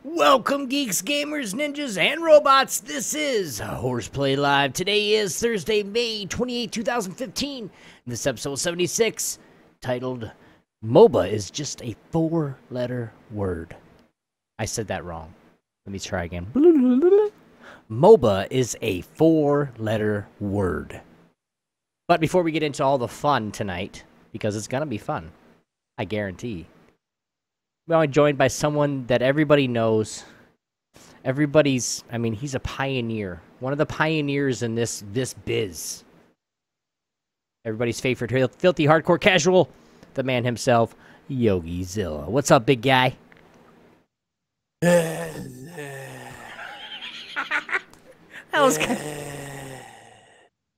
Welcome, geeks, gamers, ninjas, and robots. This is HorsePLAY Live. Today is Thursday, May 28, 2015. And this episode 76, titled MOBA is just a four-letter word. I said that wrong. Let me try again. MOBA is a four-letter word. But before we get into all the fun tonight, because it's going to be fun, I guarantee. We're joined by someone that everybody knows. He's a pioneer. One of the pioneers in this biz. Everybody's favorite filthy hardcore casual, the man himself, Yogi Zilla. What's up, big guy? That was kind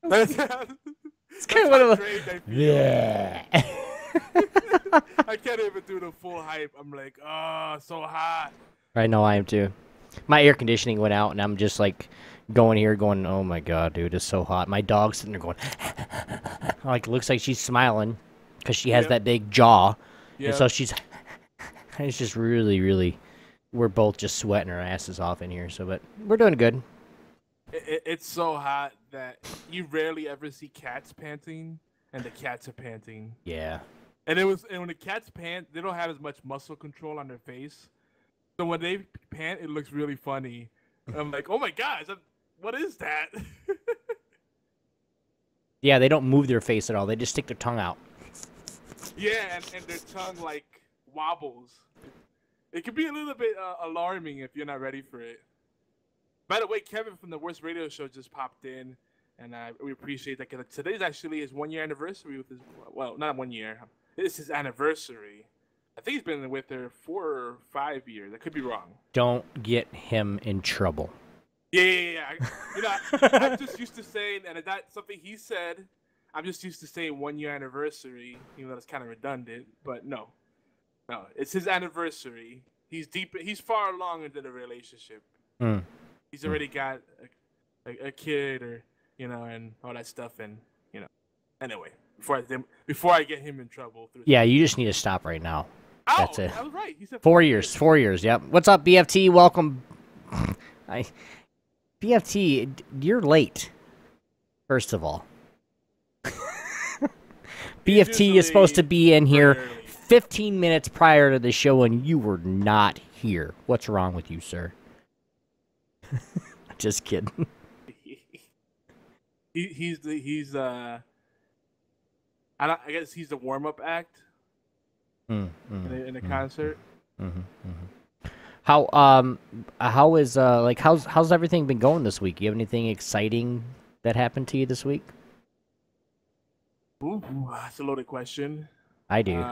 of... It's kind of one of a... Yeah. I can't even do the full hype. I'm like, oh, so hot. I know, I am too. My air conditioning went out, and I'm just like going here, going, oh my god, dude, it's so hot. My dog's sitting there going, like, it looks like she's smiling because she has that big jaw, and so she's. It's just really, we're both just sweating our asses off in here. So, but we're doing good. It's so hot that you rarely ever see cats panting, and the cats are panting. Yeah. And when the cats pant, they don't have as much muscle control on their face. So when they pant, it looks really funny. I'm like, oh my gosh, what is that? Yeah, they don't move their face at all. They just stick their tongue out. Yeah, and their tongue like wobbles. It can be a little bit alarming if you're not ready for it. By the way, Kevin from the Worst Radio Show just popped in, and we appreciate that. Cause today's actually his 1 year anniversary with his, well, not 1 year. It's his anniversary. I think he's been with her 4 or 5 years. I could be wrong. Don't get him in trouble. Yeah. I'm just used to saying, and that's something he said. I'm just used to saying 1 year anniversary, even though it's kind of redundant. But no, it's his anniversary. He's far along into the relationship. He's already got a kid, or and all that stuff, and Anyway. Before I get him in trouble. Yeah, you just need to stop right now. Oh, that's it. I was right. He said 4 years. 4 years. Yep. What's up, BFT? Welcome. BFT, you're late. First of all, BFT is supposed to be in here 15 minutes prior to the show, and you were not here. What's wrong with you, sir? Just kidding. I guess he's the warm-up act in the concert. How is how's everything been going this week? You have anything exciting that happened to you this week? Ooh, that's a loaded question. I do.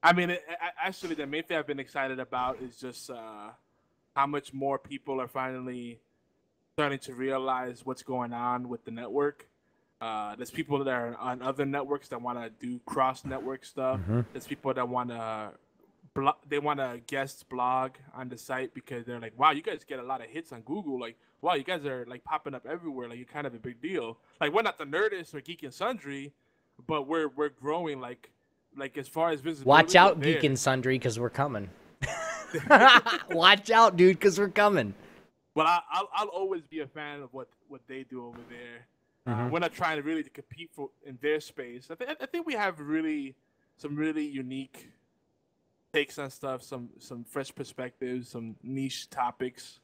Actually, the main thing I've been excited about is just how much more people are finally starting to realize what's going on with the network. There's people that are on other networks that want to do cross-network stuff. There's people that want to guest blog on the site because they're like, wow, you guys get a lot of hits on Google. Like, wow, you guys are like popping up everywhere. Like, you're kind of a big deal. Like, we're not the Nerdist or Geek and Sundry, but we're growing like as far as visibility. Watch out, Geek and Sundry, because we're coming. Watch out, dude, because we're coming. Well, I'll always be a fan of what they do over there. We're not trying to really compete in their space. I think we have some really unique takes on stuff, some fresh perspectives, some niche topics.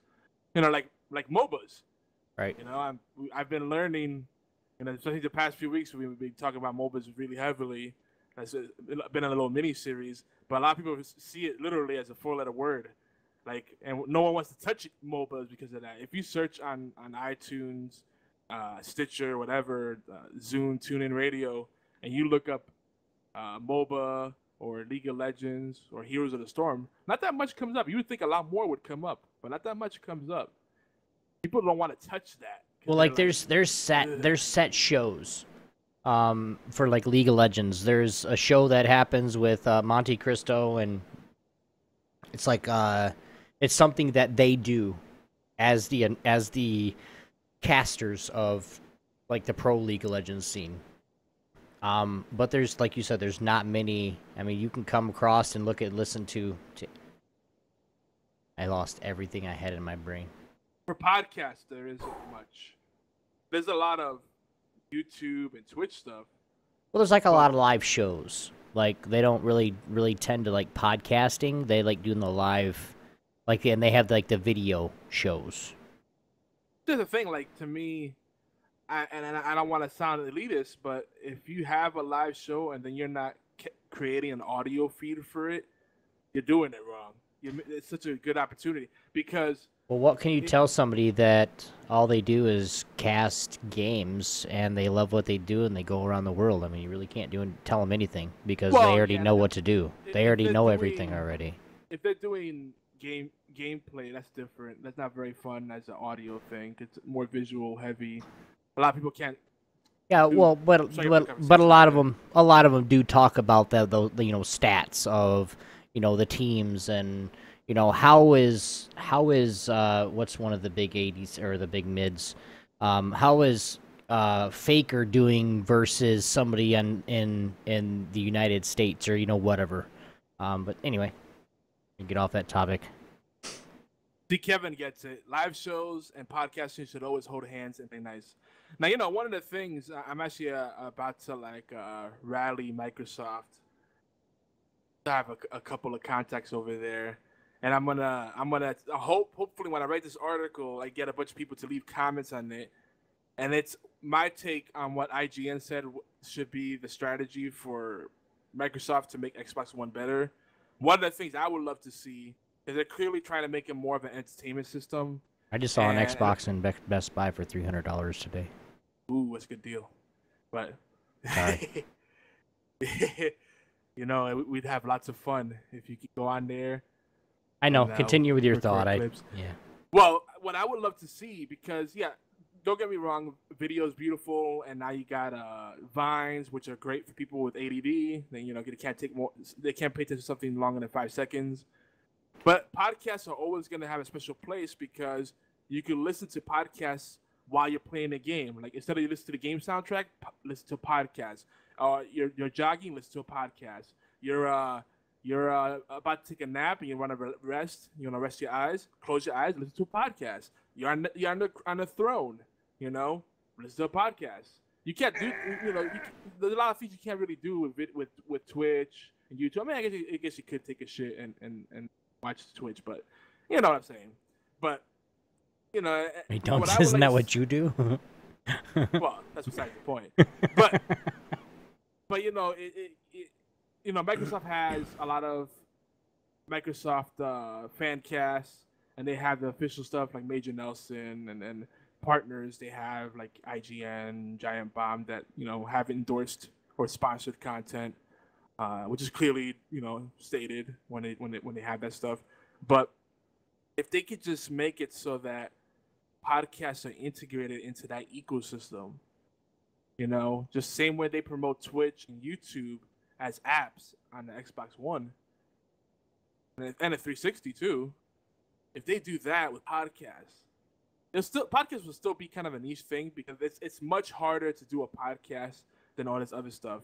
Like MOBAs. Right. I've been learning. Especially the past few weeks, we've been talking about MOBAs really heavily. It's been a little mini series, but a lot of people see it literally as a four-letter word. And no one wants to touch MOBAs because of that. If you search on iTunes, Stitcher, whatever, Zune, TuneIn Radio, and you look up MOBA or League of Legends or Heroes of the Storm, not that much comes up. You would think a lot more would come up, but not that much comes up. People don't want to touch that. Well, there's set shows for like League of Legends. There's a show that happens with Monte Cristo, and it's like it's something that they do as the casters of like the pro League of Legends scene. But there's, like you said, there's not many. I mean, you can come across and listen to I lost everything I had in my brain. For podcasts, there isn't much. There's a lot of YouTube and Twitch stuff. Well, there's like a lot of live shows. Like they don't really tend to like podcasting. They like doing the live, like, and they have like the video shows. There's a thing, like, to me, I don't want to sound elitist, but if you have a live show and then you're not creating an audio feed for it, you're doing it wrong. It's such a good opportunity because. Well, what can you tell somebody that all they do is cast games and they love what they do and they go around the world? I mean, you really can't tell them anything because they already know what to do. They already know everything already. If they're doing gameplay, that's different. That's not very fun as an audio thing. It's more visual heavy. A lot of people can't. Yeah, well, but a lot of them do talk about the stats of the teams and. How is what's one of the big 80s or the big mids? How is Faker doing versus somebody in the United States or whatever? But anyway, get off that topic. See, Kevin gets it. Live shows and podcasting should always hold hands and be nice. Now, one of the things I'm actually about to rally Microsoft. I have a couple of contacts over there. And I'm gonna hopefully when I write this article, I get a bunch of people to leave comments on it, and it's my take on what IGN said should be the strategy for Microsoft to make Xbox One better. One of the things I would love to see is they're clearly trying to make it more of an entertainment system. I just saw an Xbox in Best Buy for $300 today. Ooh, that's a good deal. But sorry. We'd have lots of fun if you could go on there. I know. Continue with your thought. Yeah. Well, what I would love to see, because don't get me wrong, video is beautiful, and now you got Vines, which are great for people with ADD. Then they can't pay attention to something longer than 5 seconds. But podcasts are always going to have a special place because you can listen to podcasts while you're playing a game. Like instead of you listen to the game soundtrack, listen to a podcast. You're jogging, listen to a podcast. You're about to take a nap and you want to rest. You want to rest your eyes. Close your eyes. Listen to a podcast. You're on a throne. Listen to a podcast. You can't do. There's a lot of things you can't really do with Twitch and YouTube. I mean, I guess you could take a shit and watch Twitch, but you know what I'm saying. But hey, isn't that what you do? Well, that's besides the point. But Microsoft has a lot of Microsoft fan casts, and they have the official stuff like Major Nelson, and then partners they have like IGN, Giant Bomb that have endorsed or sponsored content, which is clearly stated when they have that stuff. But if they could just make it so that podcasts are integrated into that ecosystem, just same way they promote Twitch and YouTube as apps on the Xbox One and a 360 too. If they do that with podcasts, podcasts will still be kind of a niche thing because it's much harder to do a podcast than all this other stuff.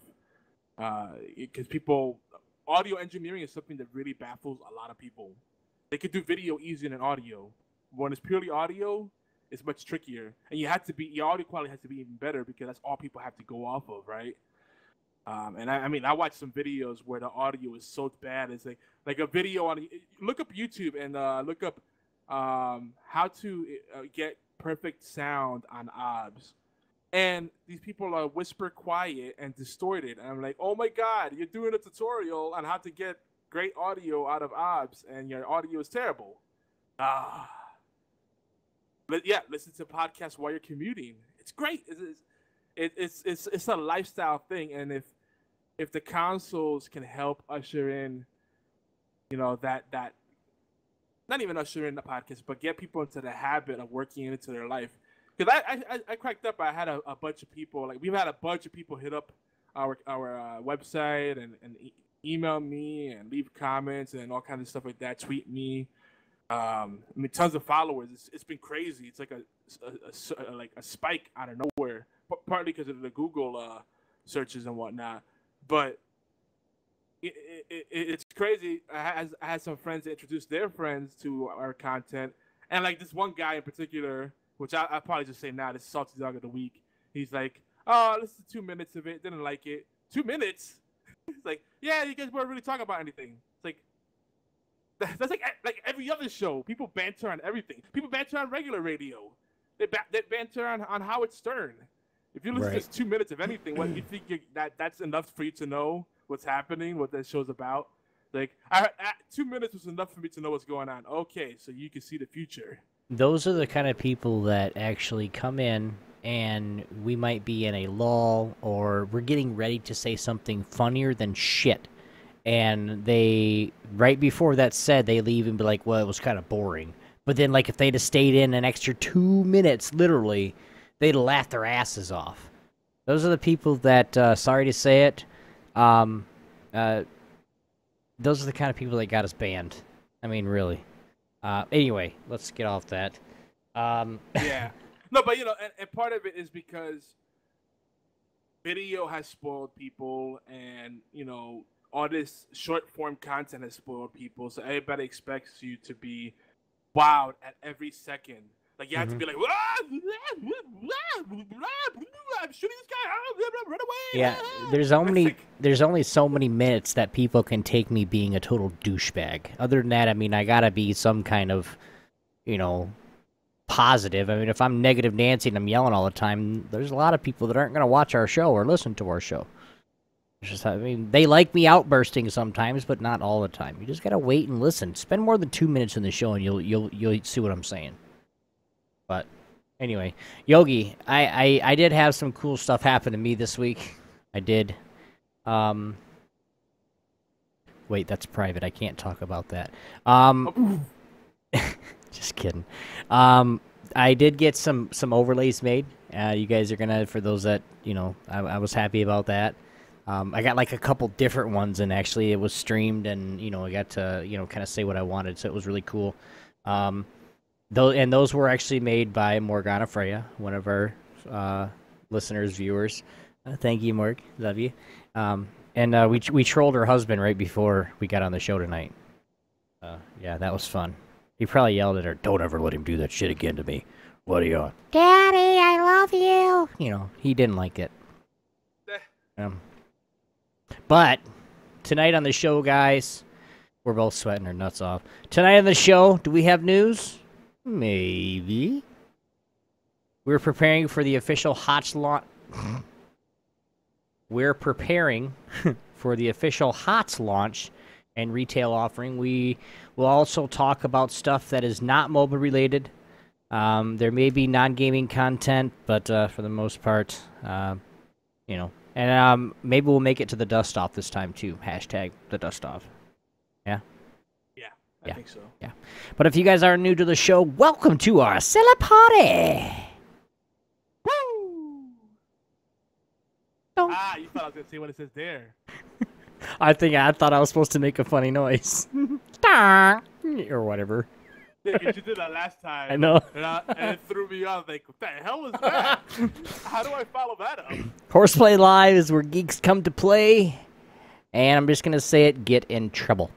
Because audio engineering is something that really baffles a lot of people. They could do video easier than audio. When it's purely audio, it's much trickier, and your audio quality has to be even better because that's all people have to go off of, right? And I watched some videos where the audio is so bad. It's like a video look up YouTube and look up how to get perfect sound on OBS. And these people are whisper quiet and distorted. And I'm like, oh my God, you're doing a tutorial on how to get great audio out of OBS and your audio is terrible. But yeah, listen to podcasts while you're commuting. It's great. It's a lifestyle thing, and if the consoles can help usher in, that not even usher in the podcast, but get people into the habit of working into their life. Because I cracked up. I had a bunch of people we've had a bunch of people hit up our website and email me and leave comments and all kinds of stuff like that. Tweet me. Tons of followers. It's been crazy. It's like a spike out of nowhere. Partly because of the Google searches and whatnot, but it's crazy. I had some friends that introduced their friends to our content, and like this one guy in particular, which I probably just say now, this salty dog of the week. He's like, "Oh, this is 2 minutes of it. Didn't like it. 2 minutes." It's like, yeah, you guys weren't really talking about anything. It's like that's like every other show. People banter on everything. People banter on regular radio. They banter on Howard Stern. If you listen to just 2 minutes of anything, what you think that's enough for you to know what's happening, what that show's about? Like, 2 minutes was enough for me to know what's going on. Okay, so you can see the future. Those are the kind of people that actually come in, and we might be in a lull, or we're getting ready to say something funnier than shit. And they, right before that's said, they leave and be like, well, it was kind of boring. But then, like, if they'd have stayed in an extra 2 minutes, literally, they'd laugh their asses off. Those are the people that, sorry to say it, those are the kind of people that got us banned. I mean, really. Anyway, let's get off that. Yeah. No, but, and part of it is because video has spoiled people, and, all this short-form content has spoiled people, so everybody expects you to be wowed at every second. Like, you have to be like, I'm shooting this guy, run away. Yeah, there's only so many minutes that people can take me being a total douchebag. Other than that, I mean, I gotta be some kind of, positive. I mean, if I'm negative Nancy and I'm yelling all the time, there's a lot of people that aren't gonna watch our show or listen to our show. It's just, I mean, they like me outbursting sometimes, but not all the time. You just gotta wait and listen. Spend more than 2 minutes in the show, and you'll see what I'm saying. But anyway, Yogi, I did have some cool stuff happen to me this week. I did. Wait, that's private. I can't talk about that. Just kidding. I did get some overlays made. You guys are gonna, for those that, I was happy about that. I got like a couple different ones, and actually it was streamed, and, I got to, kind of say what I wanted, so it was really cool. Those were actually made by Morgana Freya, one of our listeners, viewers. Thank you, Morg. Love you. And we trolled her husband right before we got on the show tonight. Yeah, that was fun. He probably yelled at her, "Don't ever let him do that shit again to me. What are you on?" "Daddy, I love you." He didn't like it. But tonight on the show, guys, we're both sweating our nuts off. Tonight on the show, do we have news? Maybe. We're preparing for the official HOTS launch. We're preparing for the official HOTS launch and retail offering. We will also talk about stuff that is not MOBA related. There may be non-gaming content, but for the most part, and maybe we'll make it to the dust off this time too. Hashtag the dust off. Yeah. I think so. Yeah. But if you guys are new to the show, welcome to our Cellar Party! Woo! You thought I was going to say what it says there. I thought I was supposed to make a funny noise. Or whatever. Yeah, you did that last time. I know. And it threw me off. Like, what the hell was that? How do I follow that up? HorsePLAY Live is where geeks come to play. And I'm just going to say it, get in trouble.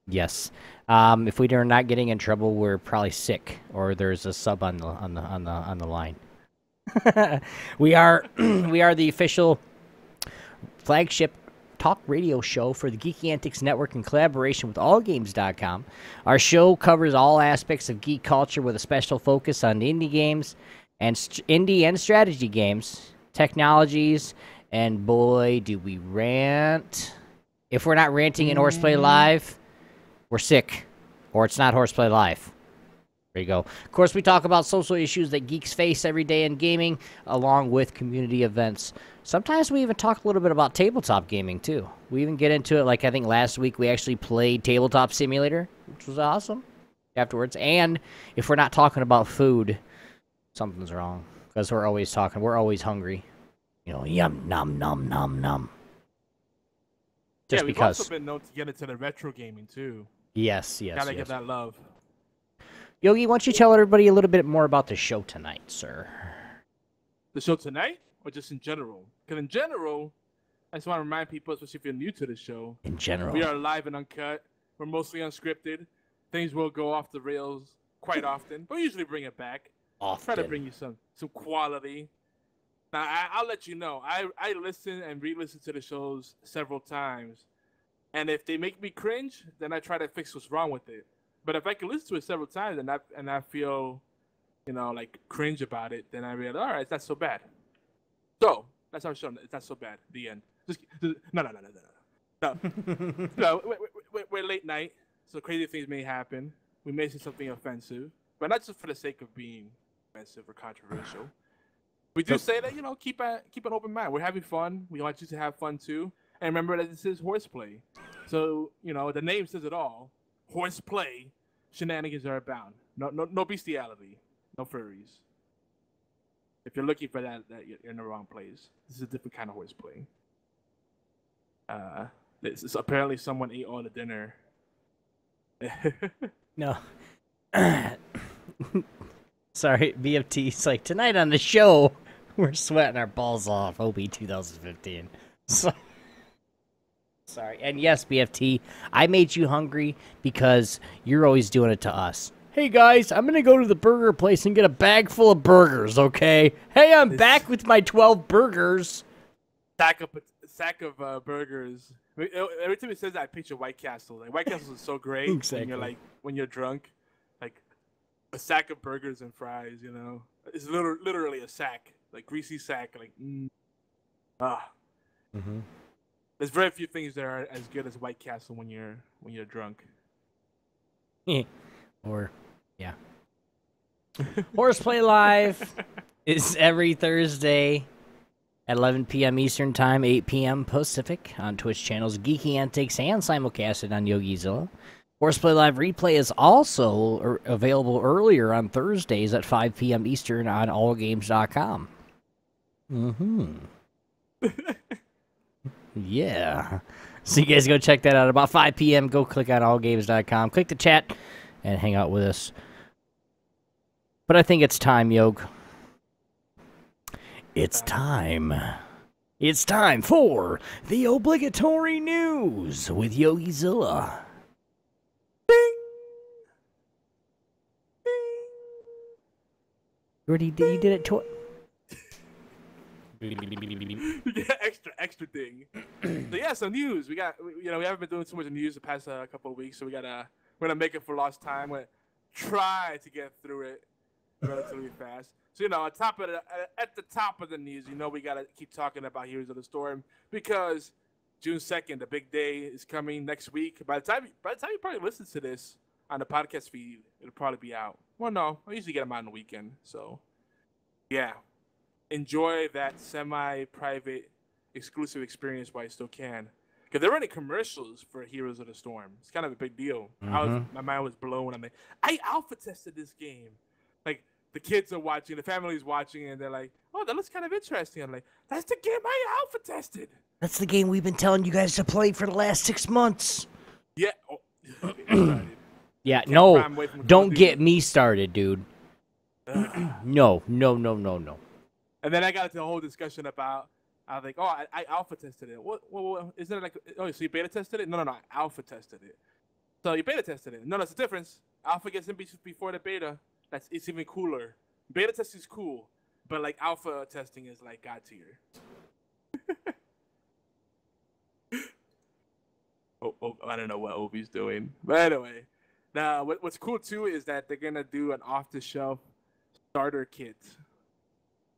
Yes. If we are not getting in trouble, we're probably sick, or there's a sub on the line. we are the official flagship talk radio show for the Geeky Antics Network in collaboration with AllGames.com. Our show covers all aspects of geek culture with a special focus on indie games and indie and strategy games, technologies, and boy, do we rant. If we're not ranting in HorsePLAY Live, we're sick, or it's not HorsePLAY Live. There you go. Of course, we talk about social issues that geeks face every day in gaming, along with community events. Sometimes we even talk a little bit about tabletop gaming, too. We even get into it, like I think last week we actually played Tabletop Simulator, which was awesome, afterwards. And if we're not talking about food, something's wrong, because we're always talking. We're always hungry. Yum, nom, nom, nom, nom. Just we've because. Also been known to get into the retro gaming, too. Yes. Gotta get that love. Yogi, why don't you tell everybody a little bit more about the show tonight, sir? The show tonight, or just in general? Because in general, I just want to remind people, especially if you're new to the show, in general, we are live and uncut. We're mostly unscripted. Things will go off the rails quite often, but we usually bring it back. often. Try to bring you some quality. Now, I'll let you know. I listen and re-listen to the shows several times, and if they make me cringe, then I try to fix what's wrong with it. But if I can listen to it several times and I feel, like cringe about it, then I realize, all right, it's not so bad. So that's our show. It's not so bad. The end. No. No, we're late night, so crazy things may happen. We may say something offensive, but not just for the sake of being offensive or controversial. We do say that, keep an open mind. We're having fun. We want you to have fun too. And remember that this is horseplay. So, the name says it all. Horseplay. Shenanigans are abound. No bestiality. No furries. If you're looking for that, you're in the wrong place. This is a different kind of horseplay. This is apparently someone ate all the dinner. No. Sorry, BFT's like, tonight on the show, we're sweating our balls off. OB 2015. Sorry. And yes, BFT, I made you hungry because you're always doing it to us. Hey, guys, I'm going to go to the burger place and get a bag full of burgers, okay? Hey, I'm back with my 12 burgers. Sack of burgers. Every time he says that, I picture White Castle. Like, White Castle is so great Exactly. when you're drunk. Like, a sack of burgers and fries, It's literally a sack. Like, greasy sack. Like, Mm-hmm. There's very few things that are as good as White Castle when you're drunk. Or, yeah. Horseplay Live is every Thursday at 11 p.m. Eastern Time, 8 p.m. Pacific on Twitch channels Geeky Antics and simulcasted on YogiZilla. Horseplay Live replay is also available earlier on Thursdays at 5 p.m. Eastern on allgames.com. Mm-hmm. Yeah. So you guys go check that out. About 5 p.m., go click on allgames.com. Click the chat and hang out with us. But I think it's time, Yog. It's time. It's time for the obligatory news with YogiZilla. You did it twice. extra thing. So yeah, some news. We haven't been doing too much news the past couple of weeks, so we're gonna make it for lost time. We're gonna try to get through it relatively fast. So at the top of the news, we gotta keep talking about Heroes of the Storm because June 2nd, the big day, is coming next week. By the time you probably listen to this on the podcast feed, it'll probably be out. Well, no, I usually get them out on the weekend. So yeah. Enjoy that semi-private exclusive experience while you still can. Because they're running commercials for Heroes of the Storm. It's kind of a big deal. Mm-hmm. My mind was blown. I'm like, I alpha tested this game. Like, the kids are watching, the family's watching, and they're like, oh, that looks kind of interesting. I'm like, that's the game I alpha tested. That's the game we've been telling you guys to play for the last 6 months. Yeah. Oh, yeah, no, don't get me started, dude. No. And then I got into a whole discussion about, I was like, oh, I alpha tested it. What isn't it like, oh, so you beta tested it? No, I alpha tested it. So you beta tested it. No, that's the difference. Alpha gets in before the beta. It's even cooler. Beta testing is cool, but like alpha testing is like God tier. oh, I don't know what Obi's doing. But anyway, now what's cool too is that they're going to do an off-the-shelf starter kit.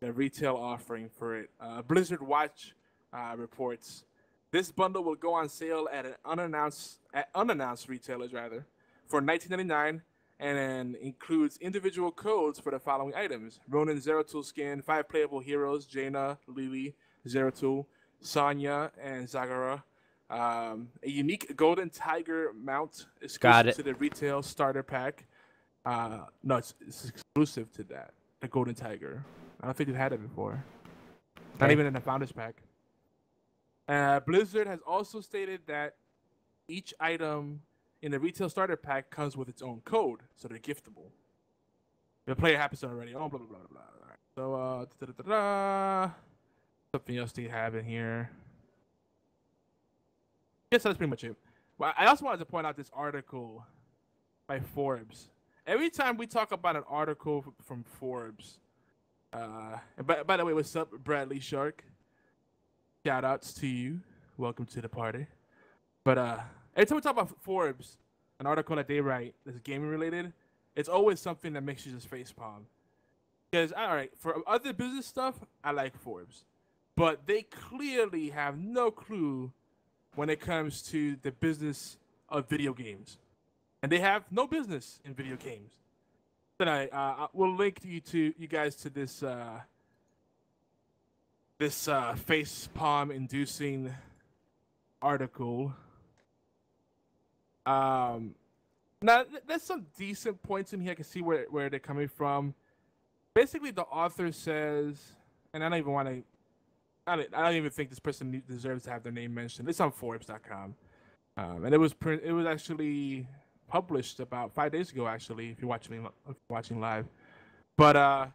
The retail offering for it. Blizzard Watch reports this bundle will go on sale at unannounced retailers for $19.99 and includes individual codes for the following items: Ronin Zeratul skin, 5 playable heroes: Jaina, Lily, Zeratul, Sonya, and Zagara. A unique golden tiger mount exclusive to the retail starter pack. No, it's exclusive to that. The golden tiger. I don't think they've had it before. Okay. Not even in the Founders Pack. Blizzard has also stated that each item in the retail starter pack comes with its own code, so they're giftable. The player happens to already. Oh, blah, blah, blah, blah. So, something else they have in here. guess that's pretty much it. But I also wanted to point out this article by Forbes. Every time we talk about an article from Forbes, and by the way, what's up, Bradley Shark? Shout outs to you. Welcome to the party. But every time we talk about Forbes, an article that they write that's gaming related, it's always something that makes you just facepalm. Because, all right, for other business stuff, I like Forbes. But they clearly have no clue when it comes to the business of video games. And they have no business in video games. Tonight, we'll link you guys to this facepalm-inducing article. Now, there's some decent points in here. I can see where they're coming from. Basically, the author says, and I don't even think this person deserves to have their name mentioned. It's on Forbes.com, and it was actually published about 5 days ago. Actually, if you're watching live, but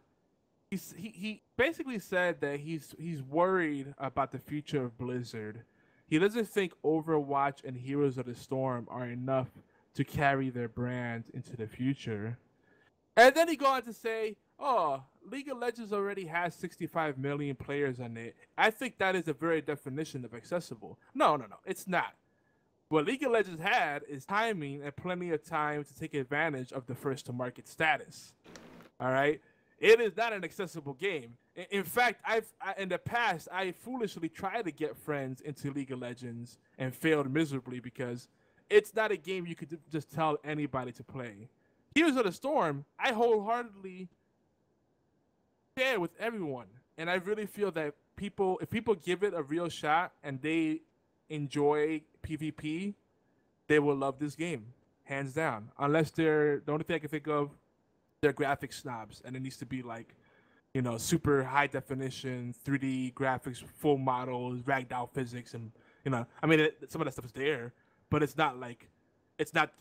he basically said that he's worried about the future of Blizzard. He doesn't think Overwatch and Heroes of the Storm are enough to carry their brand into the future. And then he goes on to say, oh, League of Legends already has 65 million players on it. I think that is the very definition of accessible. No, it's not. What League of Legends had is timing and plenty of time to take advantage of the first-to-market status. All right? It is not an accessible game. In fact, in the past, I foolishly tried to get friends into League of Legends and failed miserably because it's not a game you could just tell anybody to play. Heroes of the Storm, I wholeheartedly share with everyone. And I really feel that if people give it a real shot and they enjoy PvP, they will love this game, hands down. Unless the only thing I can think of, they're graphic snobs, and it needs to be like, super high definition, 3D graphics, full models, ragdoll physics, and some of that stuff is there, but it's not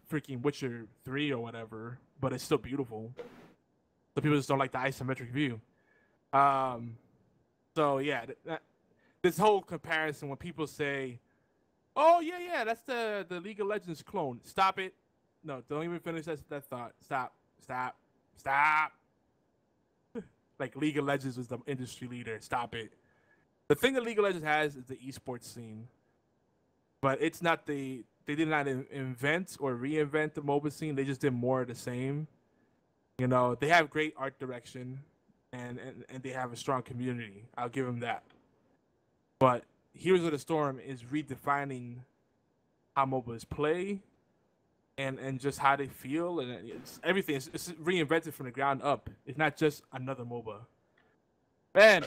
freaking Witcher 3 or whatever, but it's still beautiful. So people just don't like the isometric view. So yeah, this whole comparison when people say, oh yeah, that's the League of Legends clone. Stop it. No, don't even finish that thought. Stop. Like League of Legends was the industry leader. Stop it. The thing that League of Legends has is the esports scene, but it's not they did not invent or reinvent the MOBA scene. They just did more of the same. They have great art direction, and they have a strong community. I'll give them that. But Heroes of the Storm is redefining how MOBAs play and just how they feel, and it's everything. It's reinvented from the ground up. It's not just another MOBA. Man,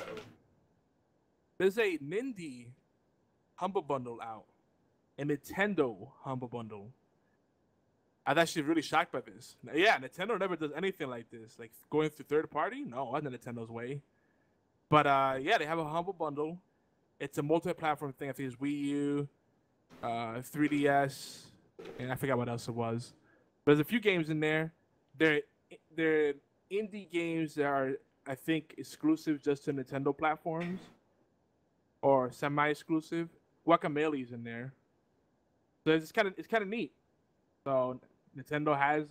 there's a Nindy Humble Bundle out, a Nintendo Humble Bundle. I was actually really shocked by this. Yeah, Nintendo never does anything like this. Like going through third party? No, that's not Nintendo's way. But yeah, they have a Humble Bundle. It's a multi-platform thing. I think it's Wii U, 3DS, and I forgot what else it was. But there's a few games in there. They're indie games that are, I think, exclusive just to Nintendo platforms or semi-exclusive. Guacamelee is in there, so it's kind of neat. So Nintendo has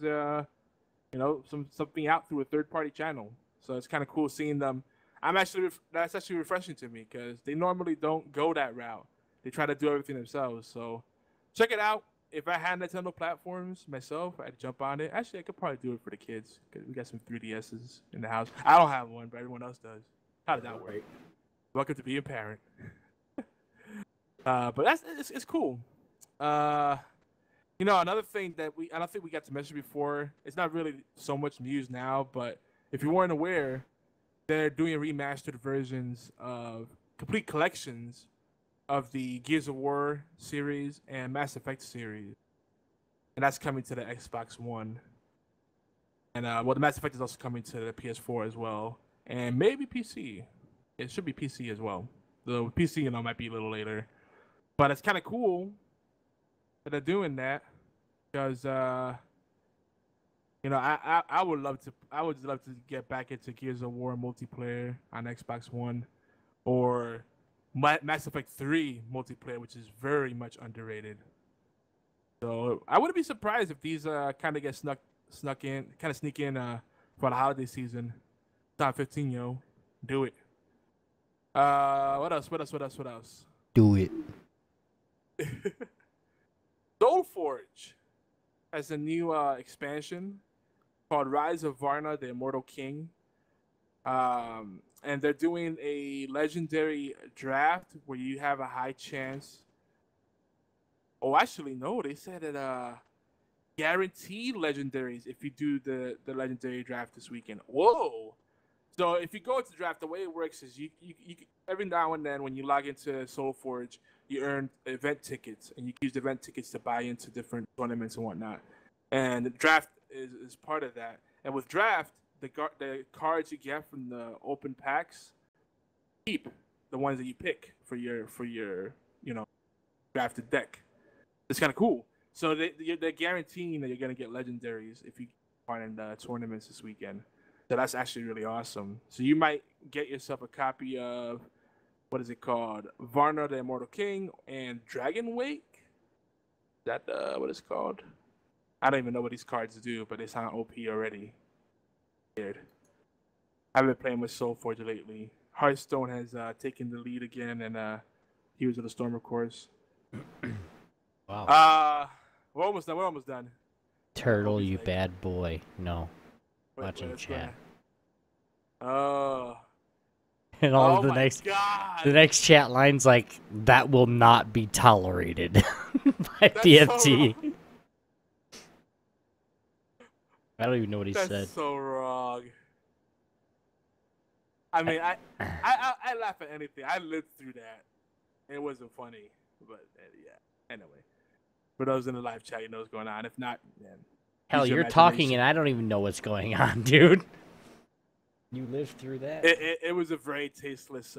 something out through a third-party channel, so it's kind of cool seeing them. That's actually refreshing to me because they normally don't go that route. They try to do everything themselves. So check it out. If I had Nintendo platforms myself, I'd jump on it. Actually, I could probably do it for the kids because we got some 3DSs in the house. I don't have one, but everyone else does. How does that work? Welcome to being a parent. But it's cool. Another thing that I don't think we got to mention before, it's not really so much news now, but if you weren't aware, they're doing remastered versions of complete collections of the Gears of War series and Mass Effect series. And that's coming to the Xbox One. And the Mass Effect is also coming to the PS4 as well. And maybe PC. It should be PC as well. The PC, might be a little later. But it's kind of cool that they're doing that. Because I would love to get back into Gears of War multiplayer on Xbox One, or Mass Effect 3 multiplayer, which is very much underrated. So I wouldn't be surprised if these kind of get snuck in, kind of sneak in for the holiday season. Top 15, yo, do it. What else? What else? What else? What else? Do it. Soulforge has a new expansion called Rise of Varna, the Immortal King. And they're doing a legendary draft where you have a high chance. Oh, actually, no. They said that guaranteed legendaries if you do the legendary draft this weekend. Whoa! So if you go into draft, the way it works is you every now and then when you log into SoulForge, you earn event tickets, and you use the event tickets to buy into different tournaments and whatnot. And the draft is part of that. And with draft, the cards you get from the open packs, keep the ones that you pick for your drafted deck. It's kind of cool. So they're guaranteeing that you're gonna get legendaries if you find in the tournaments this weekend. So that's actually really awesome. So you might get yourself a copy of, what is it called? Varna the Immortal King and Dragon Wake. Is that what it's called? I don't even know what these cards do, but they sound OP already. Weird. I've been playing with Soulforge lately. Hearthstone has taken the lead again, and Heroes of the Storm, of course. Wow. We're almost done. We're almost done. Turtle, you bad boy. No. Watching chat. Oh. And all the next chat lines like, that will not be tolerated by PFT. So I don't even know what he said. That's so wrong. I mean, I laugh at anything. I lived through that. It wasn't funny, but yeah. Anyway, for those in the live chat, you know what's going on. If not, man. Hell, you're talking and I don't even know what's going on, dude. You lived through that. It was a very tasteless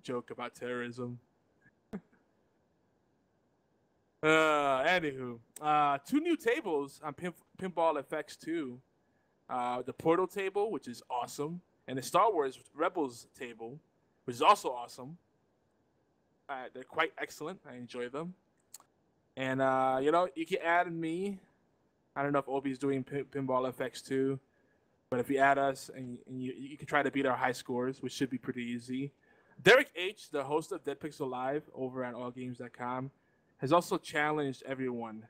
joke about terrorism. Anywho, 2 new tables on Pinball FX 2. The Portal table, which is awesome, and the Star Wars Rebels table, which is also awesome. They're quite excellent. I enjoy them. And, you can add me. I don't know if Obi's doing Pinball FX 2, but if you add us and you can try to beat our high scores, which should be pretty easy. Derek H., the host of Dead Pixel Live over at allgames.com, has also challenged everyone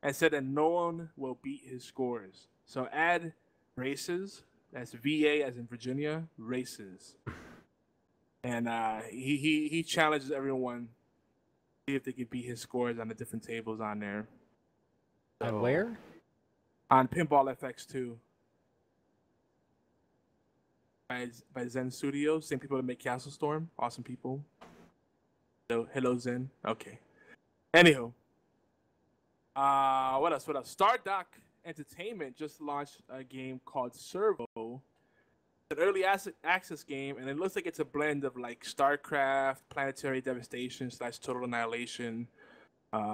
and said that no one will beat his scores. So add races, that's VA as in Virginia, races. And he challenges everyone to see if they can beat his scores on the different tables on there. So, and where? On Pinball FX 2. By Zen Studios, same people that make Castle Storm. Awesome people. So hello Zen. Okay. Anywho. What else? Stardock Entertainment just launched a game called Servo. It's an early access game, and it looks like it's a blend of like StarCraft, Planetary Devastation / Total Annihilation,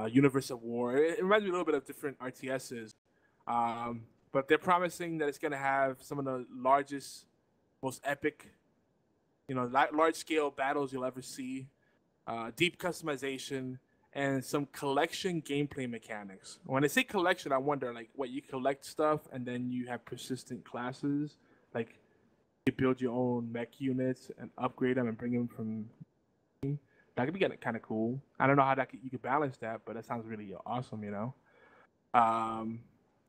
Universe of War. It reminds me a little bit of different RTSs. But they're promising that it's going to have some of the largest, most epic, large-scale battles you'll ever see, deep customization, and some collection gameplay mechanics. When I say collection, I wonder, like, what, you collect stuff and then you have persistent classes? Like, you build your own mech units and upgrade them and bring them from... That could be kind of cool. I don't know how you could balance that, but that sounds really awesome,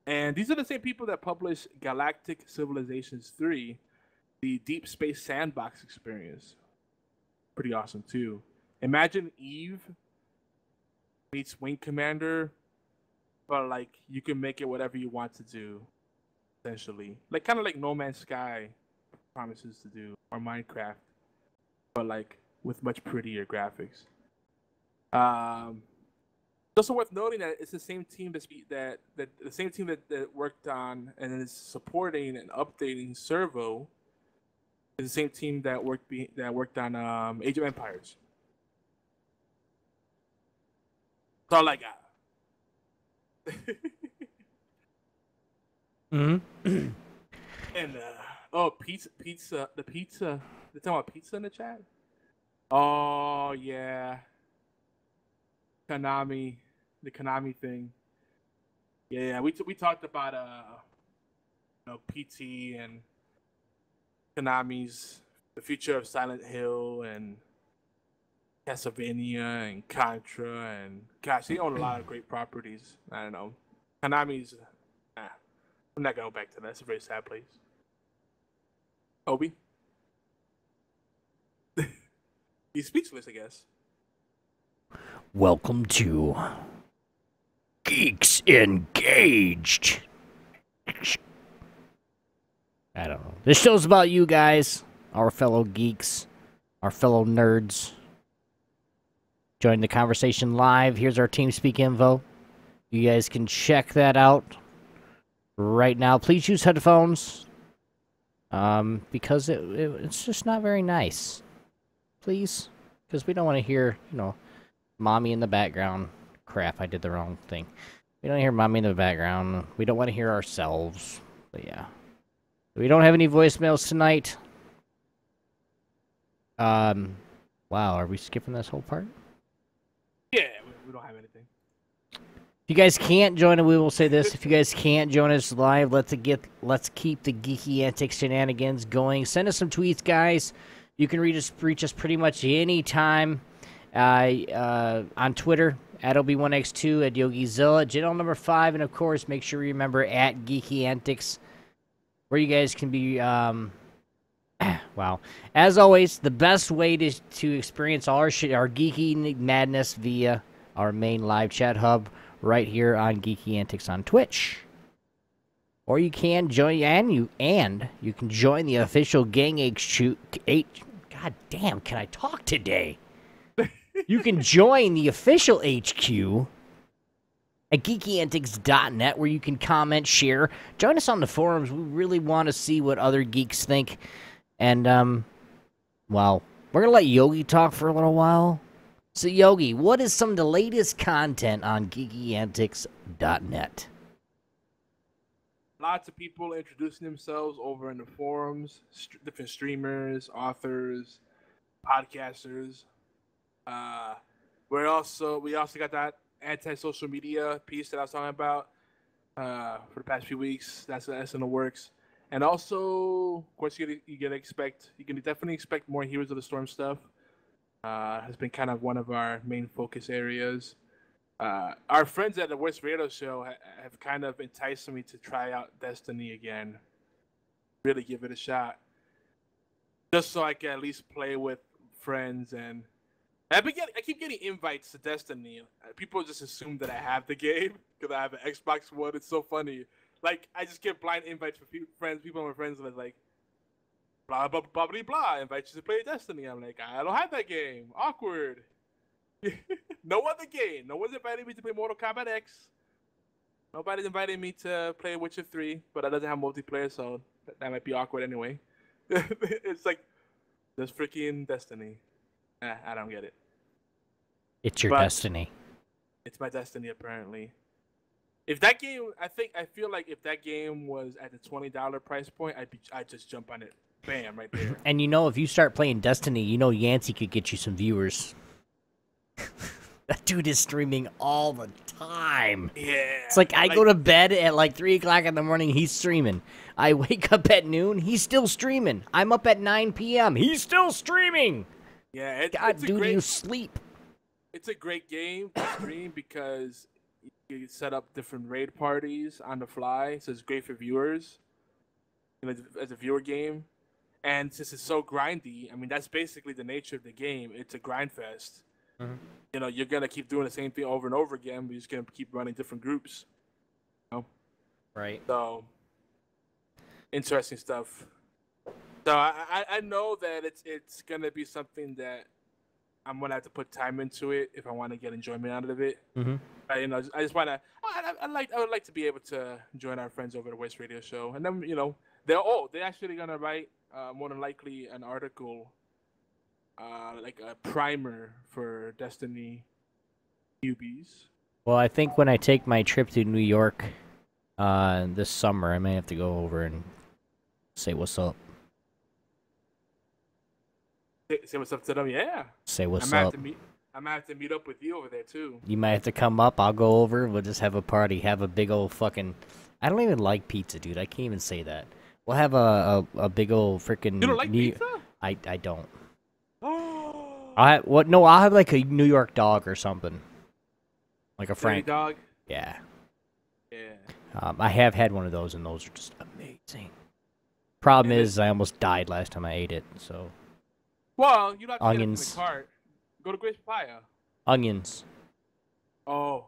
And these are the same people that published Galactic Civilizations 3, the Deep Space Sandbox experience. Pretty awesome, too. Imagine Eve meets Wing Commander, but, like, you can make it whatever you want to do, essentially. Like, kind of like No Man's Sky promises to do, or Minecraft, but, like, with much prettier graphics. It's also worth noting that it's the same team that worked on and is supporting and updating Servo. It's the same team that worked on Age of Empires. That's all I got. Mm-hmm. And pizza. The pizza. They're talking about pizza in the chat. Oh yeah. The Konami thing. Yeah, we talked about PT and Konami's the future of Silent Hill and Castlevania and Contra and gosh, they own a lot of great properties. I don't know. Konami's. I'm not going back to that. It's a very sad place. Obi, he's speechless, I guess. Welcome to Geeks Engaged. I don't know. This show's about you guys, our fellow geeks, our fellow nerds. Join the conversation live. Here's our TeamSpeak info. You guys can check that out right now. Please use headphones because it's just not very nice. Please, because we don't want to hear, mommy in the background. Crap, I did the wrong thing. We don't hear mommy in the background. We don't want to hear ourselves. But yeah. We don't have any voicemails tonight. Wow, are we skipping this whole part? Yeah, we don't have anything. If you guys can't join us, we will say this. If you guys can't join us live, let's keep the geeky antics shenanigans going. Send us some tweets, guys. You can reach us pretty much anytime on Twitter, at Obi1X2, at YogiZilla, channel number 5, and of course, make sure you remember at Geeky Antics, where you guys can be, wow. As always, the best way to experience all our geeky madness via our main live chat hub right here on Geeky Antics on Twitch. Or you can join, you can join the official Gang HQ. God damn, can I talk today? You can join the official HQ at geekyantics.net, where you can comment, share, join us on the forums. We really want to see what other geeks think. And, well, we're going to let Yogi talk for a little while. So, Yogi, what is some of the latest content on geekyantics.net? Lots of people introducing themselves over in the forums, different streamers, authors, podcasters. We also got that anti-social media piece that I was talking about for the past few weeks. That's in the works. And also, of course, you can definitely expect more Heroes of the Storm stuff. Has been kind of one of our main focus areas. Our friends at the West Radio Show have kind of enticed me to try out Destiny again. Really give it a shot. Just so I can at least play with friends. And I keep getting invites to Destiny. People just assume that I have the game because I have an Xbox One. It's so funny. Like, I just get blind invites for people on my friends, and it's like, blah, blah, blah, blah, blah, I invite you to play Destiny. I'm like, I don't have that game. Awkward. No other game. No one's invited me to play Mortal Kombat X. Nobody's invited me to play Witcher 3, but that doesn't have multiplayer, so that might be awkward anyway. It's like, just freaking Destiny. I don't get it. It's your destiny. It's my destiny, apparently. If that game, I feel like if that game was at the $20 price point, I'd just jump on it. Bam, right there. And if you start playing Destiny, Yancey could get you some viewers. That dude is streaming all the time. Yeah. It's like I go to bed at like 3 o'clock in the morning, he's streaming. I wake up at noon, he's still streaming. I'm up at 9 p.m., he's still streaming. Yeah, God, dude, you sleep. It's a great game to stream because you set up different raid parties on the fly, so it's great for viewers. As a viewer game. And since it's so grindy, I mean, that's basically the nature of the game. It's a grind fest. Mm-hmm. You're going to keep doing the same thing over and over again, but you're just going to keep running different groups. Right. So, interesting stuff. So, I know that it's going to be something that I'm going to have to put time into it if I want to get enjoyment out of it. Mm-hmm. I just want to, I would like to be able to join our friends over at the West Radio Show. And then, they're actually going to write, more than likely, an article, like a primer for Destiny newbies. Well, I think when I take my trip to New York this summer, I may have to go over and say what's up. Say what's up to them, yeah. Say what's up. I might have to meet up with you over there too. You might have to come up. I'll go over. We'll just have a party. Have a big old fucking. I don't even like pizza, dude. I can't even say that. We'll have a big old freaking. You don't like pizza? I don't. I'll have like a New York dog or something. Like a Frank dog. Yeah. Yeah. I have had one of those, and those are just amazing. Problem is, I almost died last time I ate it. So. Well, you don't have to onions. Get it from the cart. Go to Grace Papaya. Onions. Oh.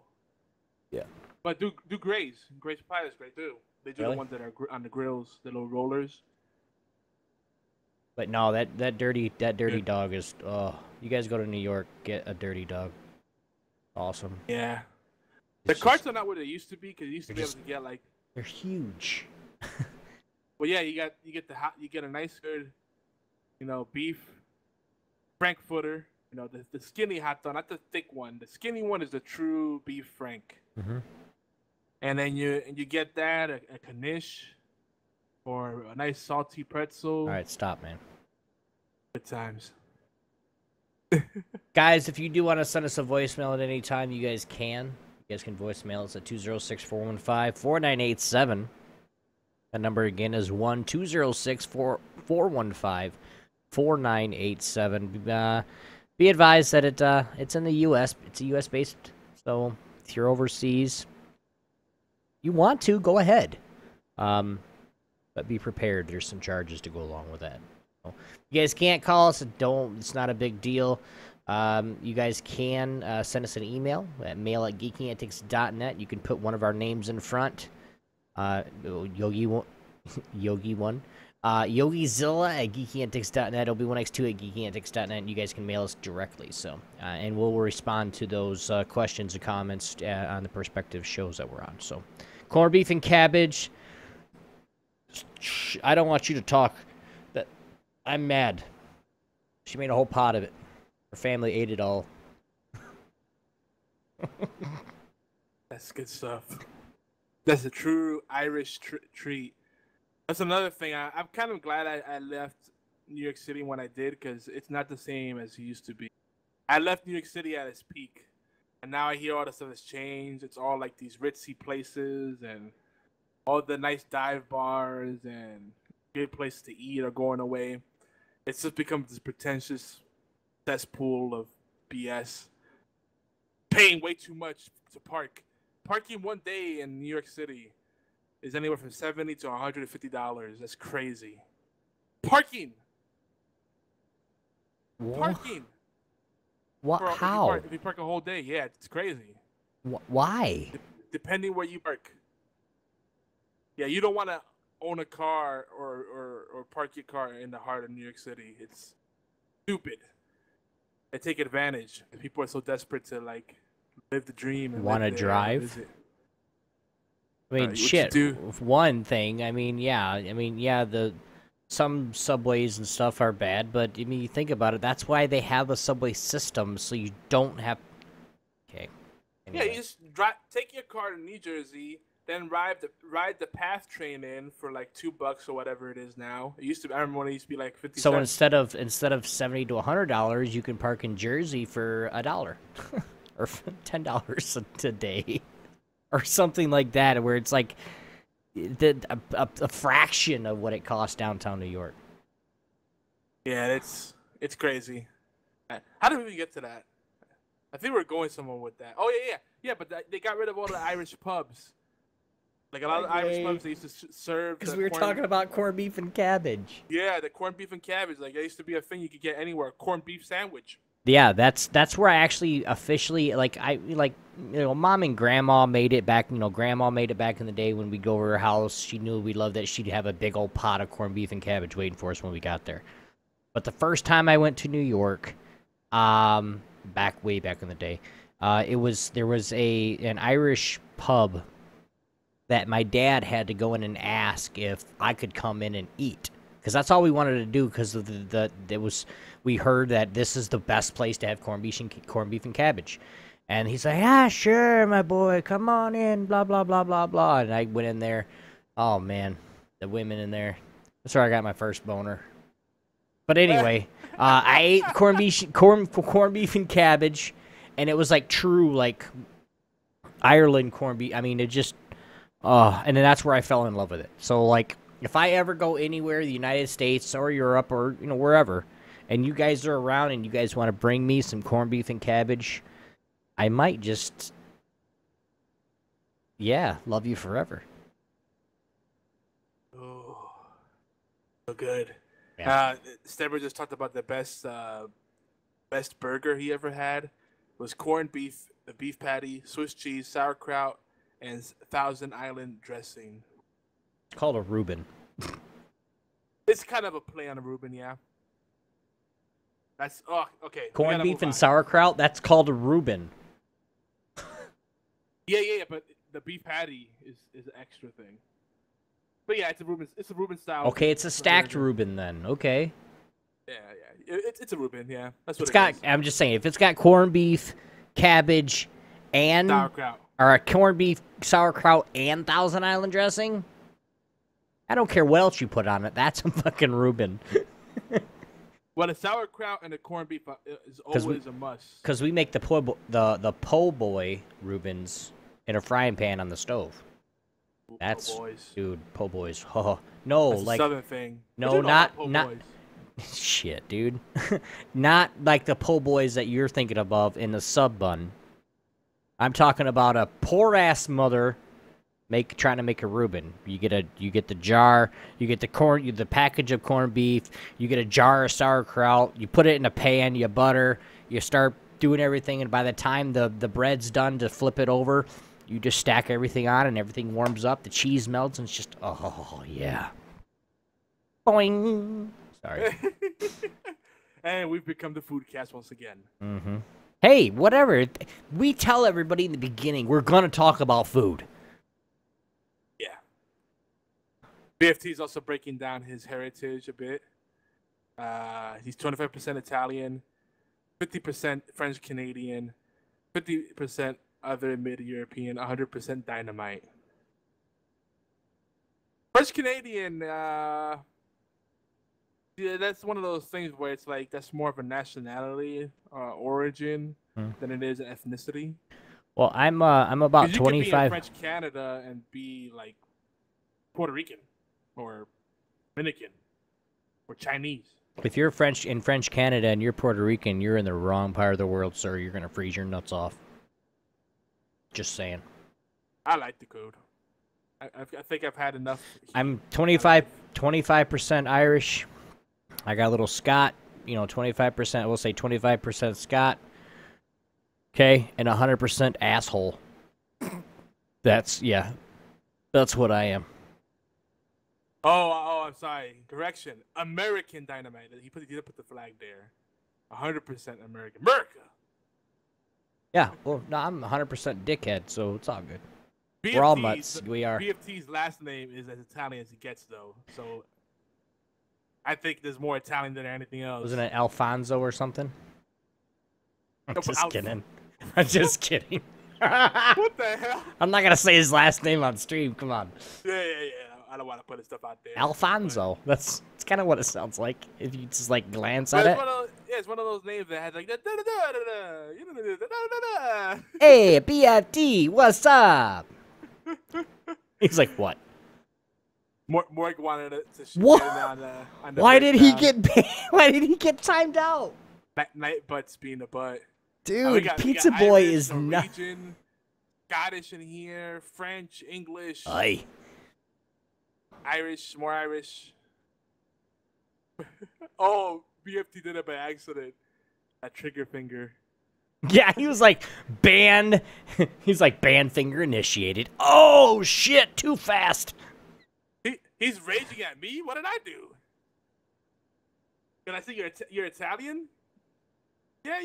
Yeah. But do Grace. Grace Papaya is great too. They do the ones that are on the grills, the little rollers. But no, that dirty dog is. Oh, you guys go to New York, get a dirty dog. Awesome. Yeah. The carts are not what they used to be because you used to be able to get like. They're huge. Well, yeah, you get a nice good, beef, frankfurter. The skinny hot dog, not the thick one. The skinny one is the true beef frank. Mm-hmm. And then you get that a knish, or a nice salty pretzel. All right, stop, man. Good times. Guys, if you do want to send us a voicemail at any time, you guys can. You guys can voicemail us at 206-415-4987. That number again is 1-206-415-4987. Be advised that it's in the U.S. It's a U.S. based, so if you're overseas, you want to go ahead, but be prepared. There's some charges to go along with that. So, you guys can't call us. It's not a big deal. You guys can send us an email at mail@geekingantics.net. You can put one of our names in front. Yogizilla at geekingantics.net. It'll be 1x2 at geekingantics.net, and you guys can mail us directly. So, and we'll respond to those questions and comments on the prospective shows that we're on. So, corned beef and cabbage. I don't want you to talk. I'm mad. She made a whole pot of it. Her family ate it all. That's good stuff. That's a true Irish treat. That's another thing. I'm kind of glad I left New York City when I did, because it's not the same as it used to be. I left New York City at its peak, and now I hear all the stuff has changed. It's all like these ritzy places, and all the nice dive bars and good places to eat are going away. It's just become this pretentious cesspool of BS. Paying way too much to park. Parking one day in New York City is anywhere from $70 to $150. That's crazy. Parking. What? Parking. What? How? If you park a whole day, yeah, it's crazy. Why? Depending where you park. Yeah, you don't want to own a car or park your car in the heart of New York City. It's stupid. They take advantage. People are so desperate to like live the dream and want to drive. I mean, shit. One thing. I mean, yeah. Some subways and stuff are bad, but I mean, you think about it. That's why they have a subway system, so you don't have. Okay. Anyway. Yeah, you just take your car to New Jersey, then ride the PATH train in for like $2 or whatever it is now. It used to. I remember when it used to be like 50 So cents. instead of $70 to $100, you can park in Jersey for $1 or $10 a day, or something like that, where it's like a fraction of what it costs downtown New York. Yeah, it's crazy. How did we even get to that? I think we're going somewhere with that. Oh yeah. But they got rid of all the Irish pubs. Like a lot of Irish pubs, they used to serve. Because we were talking about corned beef and cabbage. Yeah, the corned beef and cabbage. Like, it used to be a thing you could get anywhere. A corned beef sandwich. Yeah, that's where I actually officially Mom and Grandma made it back. Grandma made it back in the day when we'd go over her house. She knew we loved it. She'd have a big old pot of corned beef and cabbage waiting for us when we got there. But the first time I went to New York, way back in the day, there was an Irish pub that my dad had to go in and ask if I could come in and eat, because that's all we wanted to do. Because of we heard that this is the best place to have corned beef and cabbage, and he's like, "Ah, sure, my boy, come on in." Blah blah blah blah blah. And I went in there. Oh man, the women in there. That's where I got my first boner. But anyway, I ate corned beef and cabbage, and it was like true like Ireland corned beef. I mean, it just, and then that's where I fell in love with it. So like, if I ever go anywhere, the United States or Europe or wherever, and you guys are around and you guys want to bring me some corned beef and cabbage, I might just, yeah, love you forever. Oh, so good. Yeah. Stever just talked about the best burger he ever had was corned beef, the beef patty, Swiss cheese, sauerkraut, and Thousand Island dressing. It's called a Reuben. It's kind of a play on a Reuben, yeah. That's okay. Corned beef and sauerkraut. That's called a Reuben. Yeah. But the beef patty is an extra thing. But yeah, it's a Reuben style. Okay, it's a stacked Reuben then. Okay. Yeah. It's a Reuben. Yeah, that's what it's got. I'm just saying, if it's got corned beef, cabbage, and sauerkraut, or a corned beef, sauerkraut, and Thousand Island dressing, I don't care what else you put on it. That's a fucking Reuben. Well, the sauerkraut and the corned beef is always a must. Because we make the po' boy Reubens in a frying pan on the stove. That's po' boys. Dude, po' boys. Oh, no, that's like a southern thing. No, not shit, dude. Not like the po' boys that you're thinking of in the sub bun. I'm talking about a poor ass mother trying to make a Reuben. You get the jar, you get the package of corned beef, you get a jar of sauerkraut, you put it in a pan, you butter, you start doing everything, and by the time the bread's done to flip it over, you just stack everything on and everything warms up, the cheese melts, and it's just, oh, yeah. Boing! Sorry. And we've become the food cast once again. Mm-hmm. Hey, whatever. We tell everybody in the beginning, we're going to talk about food. Yeah. BFT is also breaking down his heritage a bit. He's 25% Italian, 50% French-Canadian, 50% other mid-European, 100% Dynamite. French-Canadian, yeah, that's one of those things where it's like that's more of a nationality origin than it is an ethnicity. Well, I'm about 25. You could be in French Canada and be like Puerto Rican or Dominican or Chinese. If you're in French Canada and you're Puerto Rican, you're in the wrong part of the world, sir. You're gonna freeze your nuts off. Just saying. I like the code. I think I've had enough. I'm 25% Irish. I got a little Scot, 25%, we'll say 25% Scot. Okay, and 100% asshole. That's what I am. Oh, I'm sorry. Correction. American Dynamite. He did put the flag there. 100% American. America! Yeah, well, no, I'm 100% dickhead, so it's all good. BFT's, we're all mutts. We are. BFT's last name is as Italian as it gets, though. So I think there's more Italian than anything else. Wasn't it Alfonso or something? I'm just kidding. I'm just kidding. What the hell? I'm not going to say his last name on stream. Come on. Yeah. I don't want to put his stuff out there. Alfonso. That's kind of what it sounds like if you just like glance at it. It's one of those names that has like Hey, BFT, what's up? He's like, what? Morg wanted to shoot what? On the Why did he get banned? Why did he get timed out? Night butts being a butt. Dude, Pizza Boy Irish, is not. Scottish in here, French, English. Aye. Irish, more Irish. Oh, BFT did it by accident. That trigger finger. Yeah, he was like, banned. He's like, banned finger initiated. Oh, shit, too fast. He's raging at me? What did I do? Can I say you're Italian? Yeah,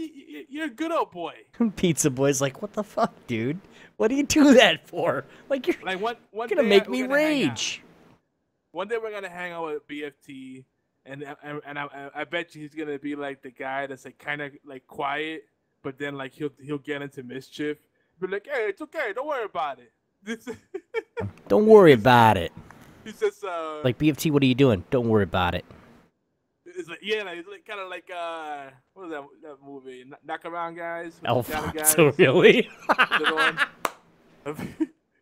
you're a good old boy. Pizza Boy's like, what the fuck, dude? What do you do that for? Like, you're like one gonna make me rage. One day we're gonna hang out with BFT, and I bet you he's gonna be like the guy that's like kind of like quiet, but then like he'll get into mischief. Be like, hey, it's okay, don't worry about it. Don't worry about it. He says, like BFT, what are you doing? Don't worry about it. he's like kind of like what was that movie? Knock Around Guys. Oh, with the Italian guys. so really?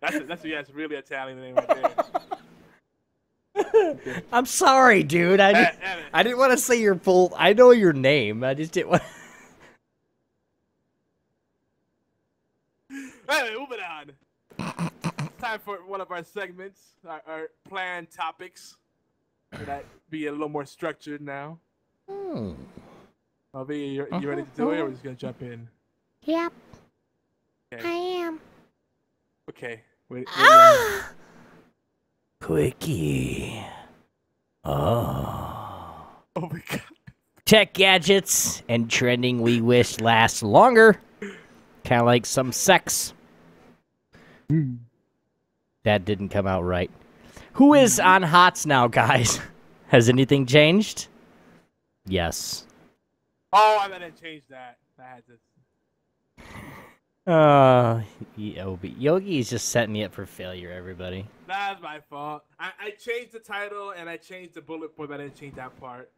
That's really Italian name right there. I'm sorry, dude. I didn't want to say your full. I know your name. I just didn't want. Anyway, moving on. Time for one of our segments, our planned topics. That be a little more structured now. Albie, you ready to do it, or are we just gonna jump in? Yep. Okay. I am. Okay. Wait. Quickie. Oh. Oh my god. Tech gadgets and trending we wish last longer. Kind of like some sex. That didn't come out right. Who is on HOTS now, guys? Has anything changed? Yes. Oh, I didn't change that. I had to. Yogi is just setting me up for failure, everybody. That's my fault. I changed the title and I changed the bullet point, but I didn't change that part.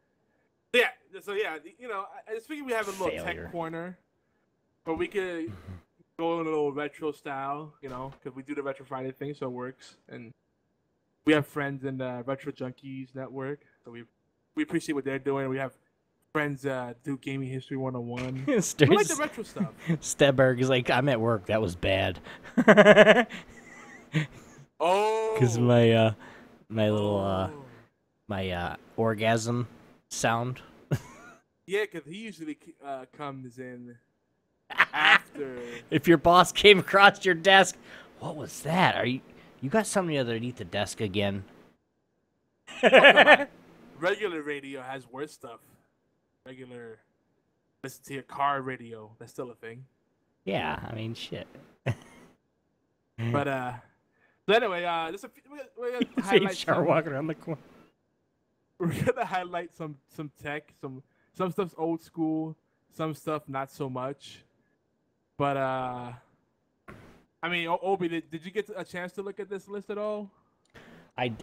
Yeah. So yeah, I just figured we have a little tech corner, where we could go in a little retro style, because we do the Retro Friday thing, so it works. And we have friends in the Retro Junkies network, so we appreciate what they're doing. We have friends do Gaming History 101. We like the retro stuff. Stedberg is like, I'm at work. That was bad. Oh. Because my little orgasm sound. Yeah, because he usually comes in after. If your boss came across your desk, what was that? You got somebody underneath the desk again? Regular radio has worse stuff. Listen to your car radio. That's still a thing. Yeah, I mean, shit. But anyway, we're gonna highlight walking around the corner. We're gonna highlight some tech, some stuff's old school, some stuff not so much. But I mean, Obi, did you get a chance to look at this list at all? I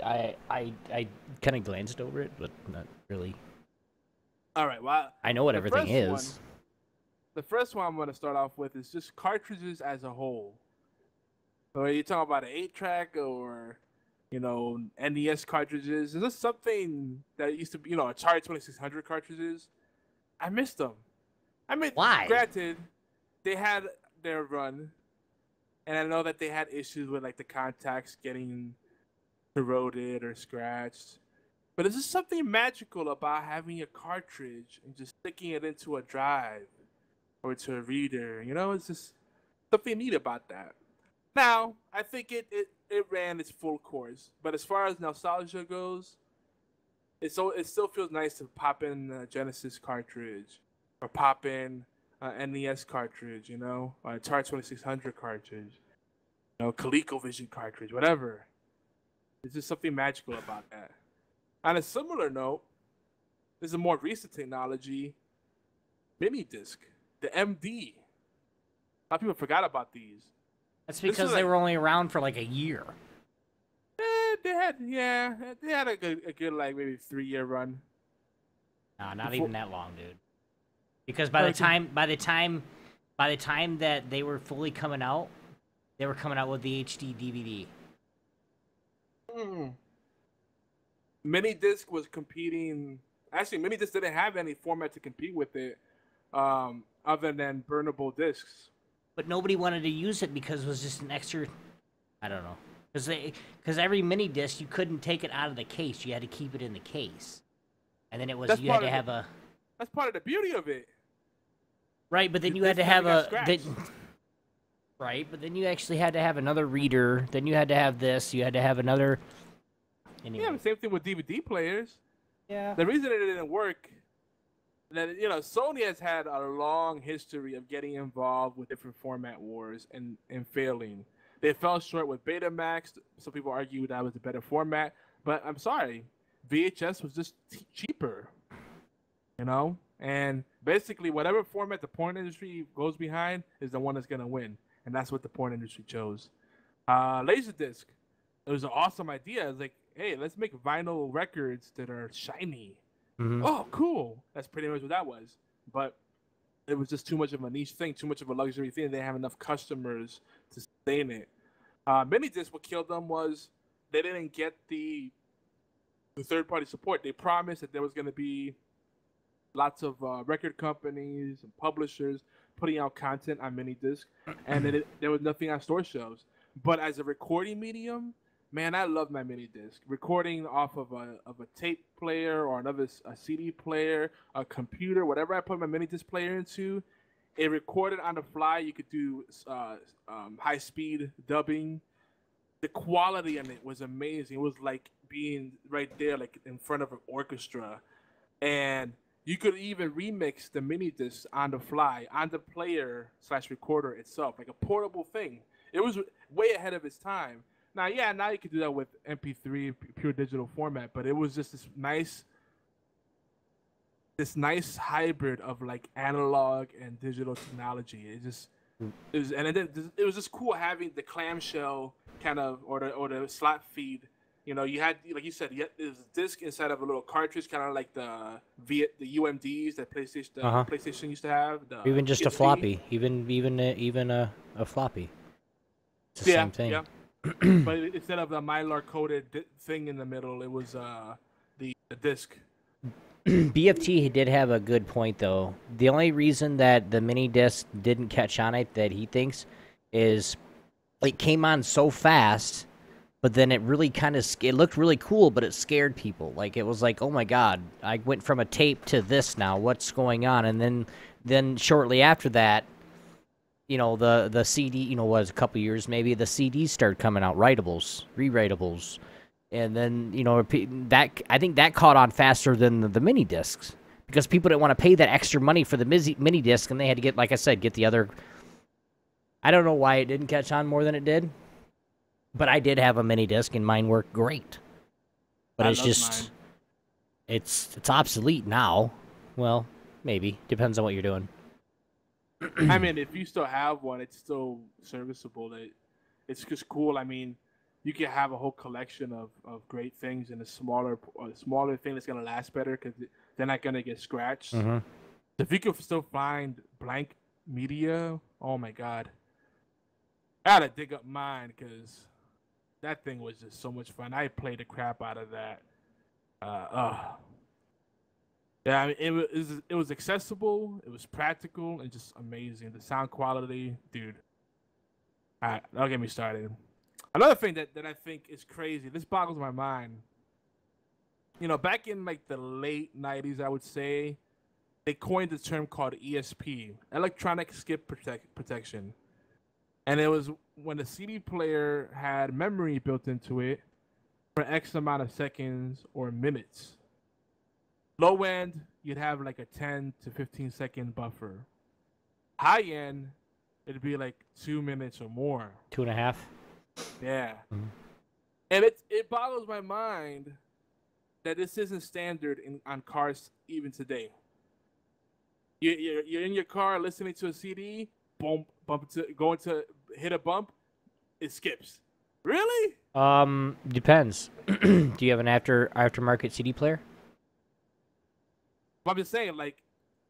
kind of glanced over it, but not really. All right, well, I know what everything is. The first one I'm going to start off with is just cartridges as a whole. So are you talking about an 8-track or, NES cartridges? Is this something that used to be, Atari 2600 cartridges? I missed them. I mean, why? Granted, they had their run, and I know that they had issues with like the contacts getting corroded or scratched. But is there something magical about having a cartridge and just sticking it into a drive or to a reader? It's just something neat about that. Now, I think it ran its full course. But as far as nostalgia goes, it still feels nice to pop in a Genesis cartridge or pop in an NES cartridge, or a Atari 2600 cartridge, ColecoVision cartridge, whatever. There's just something magical about that. On a similar note, this is a more recent technology, mini disc, the MD. A lot of people forgot about these. That's because they were only around for like a year. They had a good like maybe 3-year run. No, not even that long, dude. Because by the time that they were fully coming out, they were coming out with the HD DVD. Mini disc was competing. Actually, mini disc didn't have any format to compete with it, other than burnable discs. But nobody wanted to use it because it was just an extra. I don't know. Because every mini disc you couldn't take it out of the case. You had to keep it in the case, and then it was you had to have a. That's part of the beauty of it. Right, but then you had to have a. Right, but then you actually had to have another reader. Then you had to have this. You had to have another. Anyway. Yeah, the same thing with DVD players. Yeah. The reason it didn't work, that Sony has had a long history of getting involved with different format wars and failing. They fell short with Betamax. Some people argue that was a better format, but I'm sorry, VHS was just cheaper. And basically whatever format the porn industry goes behind is the one that's gonna win, and that's what the porn industry chose. Laserdisc. It was an awesome idea. It's like, hey, let's make vinyl records that are shiny, Oh, cool. That's pretty much what that was. But it was just too much of a niche thing, too much of a luxury thing. They didn't have enough customers to sustain it. Mini disc, what killed them was they didn't get the third-party support. They promised that there was going to be lots of record companies and publishers putting out content on mini disc, and then there was nothing on store shelves. But as a recording medium, man, I love my mini disc. Recording off of a tape player or a CD player, a computer, whatever I put my mini disc player into, it recorded on the fly. You could do high speed dubbing. The quality in it was amazing. It was like being right there, like in front of an orchestra, and you could even remix the mini disc on the fly on the player / recorder itself, like a portable thing. It was way ahead of its time. Now you could do that with MP3, pure digital format, but it was just this nice hybrid of like analog and digital technology. It was just cool having the clamshell kind of or the slot feed. You know, you had, like you said, there's a disc inside of a little cartridge, kind of like the UMDs that PlayStation used to have. Even just PSP. A floppy, even a floppy. It's the same thing. Yeah. But instead of the Mylar coated thing in the middle, it was the disc. BFT did have a good point though. The only reason that the mini disc didn't catch on it, that he thinks, is it came on so fast, but then it really it looked really cool, but it scared people. Like, it was like, oh my god, I went from a tape to this now. What's going on? And then shortly after that, you know, the CD, you know, was a couple years maybe, the CDs started coming out, writables, rewritables. And then, you know, I think that caught on faster than the mini discs, because people didn't want to pay that extra money for the mini disc, and they had to get, like I said, get the other. I don't know why it didn't catch on more than it did, but I did have a mini disc, and mine worked great. But it's just, it's obsolete now. Well, maybe, depends on what you're doing. I mean, if you still have one, it's still serviceable. It's just cool. I mean, you can have a whole collection of great things in a smaller thing that's gonna last better because they're not gonna get scratched. Mm-hmm. If you can still find blank media, oh my god, I gotta dig up mine because that thing was just so much fun. I played the crap out of that. Yeah, I mean, it was accessible, it was practical, and just amazing. The sound quality, dude. All right, don't get me started. Another thing that I think is crazy, this boggles my mind. You know, back in like the late 90s, I would say, they coined the term called ESP, electronic skip protection. And it was when the CD player had memory built into it for X amount of seconds or minutes. Low end, you'd have like a 10 to 15 second buffer. High end, it'd be like 2 minutes or more. 2.5. Yeah. Mm-hmm. And it boggles my mind that this isn't standard on cars even today. You're in your car listening to a CD, boom, going to hit a bump, it skips. Really? Depends. Do you have an aftermarket CD player? Well, I'm just saying, like.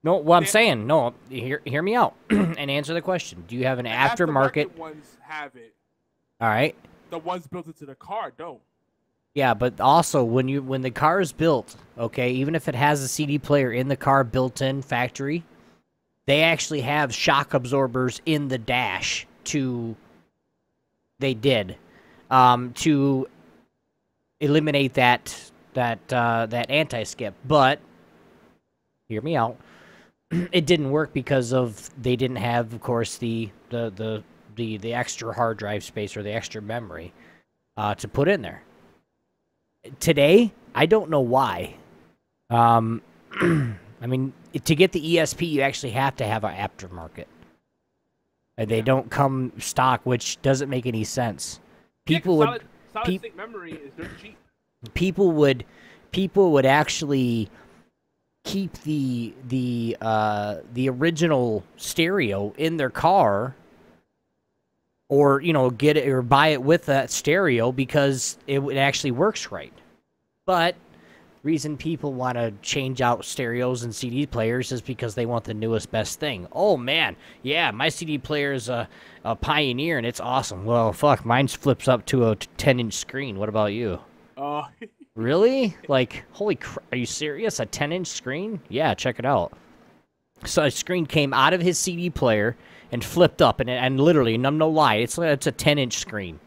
No, well, I'm saying, no. Hear me out and answer the question. Do you have an aftermarket? Ones have it. All right. The ones built into the car don't. Yeah, but also when the car is built, okay, even if it has a CD player in the car built in factory, they actually have shock absorbers in the dash to eliminate that anti-skip. But hear me out. It didn't work because they didn't have, of course, the extra hard drive space or the extra memory to put in there. Today, I don't know why. I mean, to get the ESP, you actually have to have an aftermarket. They don't come stock, which doesn't make any sense. Solid state memory is dirt cheap. People would actually keep the original stereo in their car, or get it or buy it with that stereo because it actually works right. But reason people want to change out stereos and CD players is because they want the newest best thing. Oh man, yeah, my CD player is a Pioneer and it's awesome. Well, fuck, mine flips up to a 10-inch screen. What about you? Oh. Really? Like, holy crap, are you serious? A 10-inch screen? Yeah, check it out. So a screen came out of his CD player and flipped up, and literally, and I'm no lie, it's a 10-inch screen.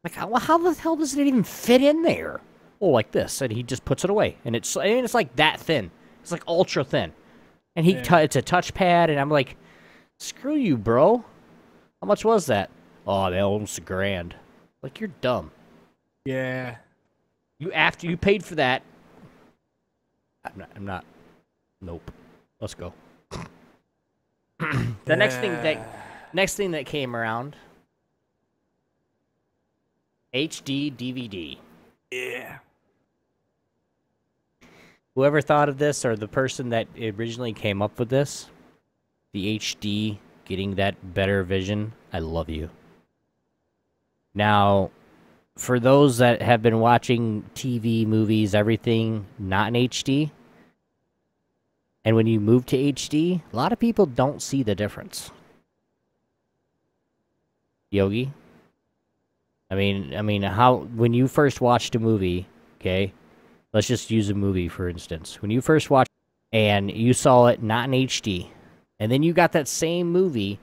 Like, how the hell does it even fit in there? Oh, like this, and he just puts it away, and it's like that thin. It's like ultra thin, and it's a touchpad, and I'm like, screw you, bro. How much was that? Oh, that almost $1,000. Like, you're dumb. Yeah. After you paid for that. I'm not. Nope. Let's go. The next thing that came around, HD DVD. Yeah. Whoever thought of this, or the person that originally came up with this, the HD, getting that better vision, I love you. Now, for those that have been watching TV, movies, everything not in HD, and when you move to HD, a lot of people don't see the difference. Yogi? I mean, how, when you first watched a movie, okay, let's just use a movie, for instance. When you first watched and you saw it not in HD, and then you got that same movie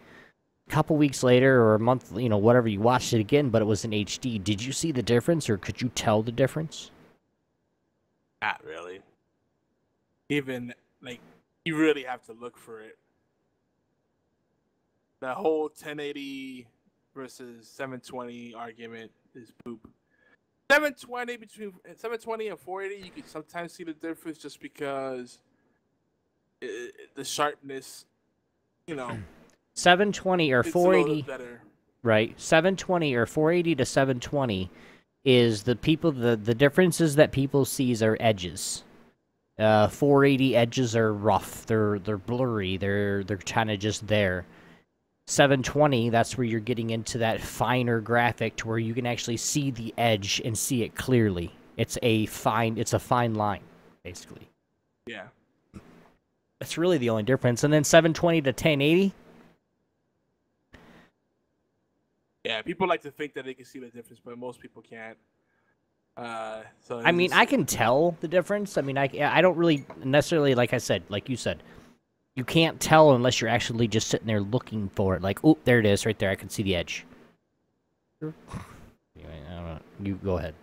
a couple weeks later or a month, you know, whatever, you watched it again, but it was in HD. Did you see the difference, or could you tell the difference? Not really. Even, like, you really have to look for it. The whole 1080 versus 720 argument is poop. 720 between 720 and 480, you can sometimes see the difference just because the sharpness, you know. 720 or 480, better. Right? 720 or 480 to 720 is the differences that people sees are edges. 480 edges are rough. They're blurry. They're kind of just there. 720, that's where you're getting into that finer graphic to where you can actually see the edge and see it clearly. It's a fine line, basically. Yeah. That's really the only difference. And then 720 to 1080. Yeah, people like to think that they can see the difference, but most people can't. So I mean, I can tell the difference. I mean, I don't really necessarily, like you said, you can't tell unless you're actually just sitting there looking for it. Like, oh, there it is, right there. I can see the edge. Anyway, I don't know. You go ahead.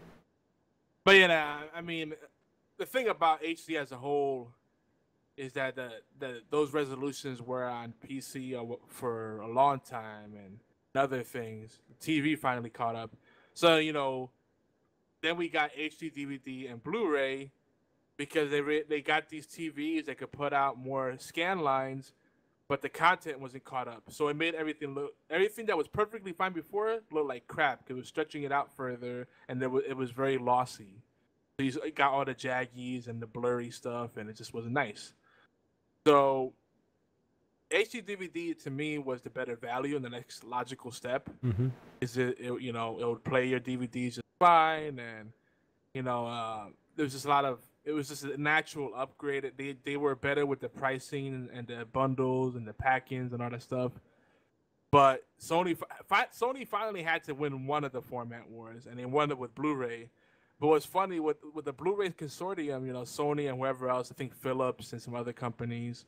But yeah, I mean, the thing about HD as a whole is that those resolutions were on PC for a long time, and other things. TV finally caught up. So, you know, then we got HD DVD and Blu-ray because they got these TVs that could put out more scan lines, but the content wasn't caught up. So it made everything that was perfectly fine before look like crap because it was stretching it out further, and it was very lossy. So you got all the jaggies and the blurry stuff, and it just wasn't nice. So HD DVD to me was the better value, and the next logical step is it would play your DVDs just fine, and there was just it was just a natural upgrade. They were better with the pricing and the bundles and the packings and all that stuff. But Sony finally had to win one of the format wars, and they won it with Blu-ray. But what's funny with the Blu-ray consortium, Sony and whoever else, I think Philips and some other companies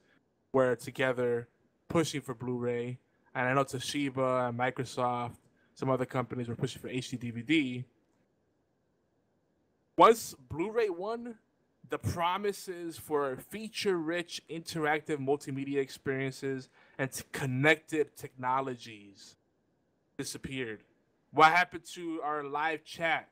were together pushing for Blu-ray, and I know Toshiba and Microsoft, some other companies were pushing for HD DVD. Once Blu-ray won, the promises for feature-rich interactive multimedia experiences and connected technologies disappeared. What happened to our live chat?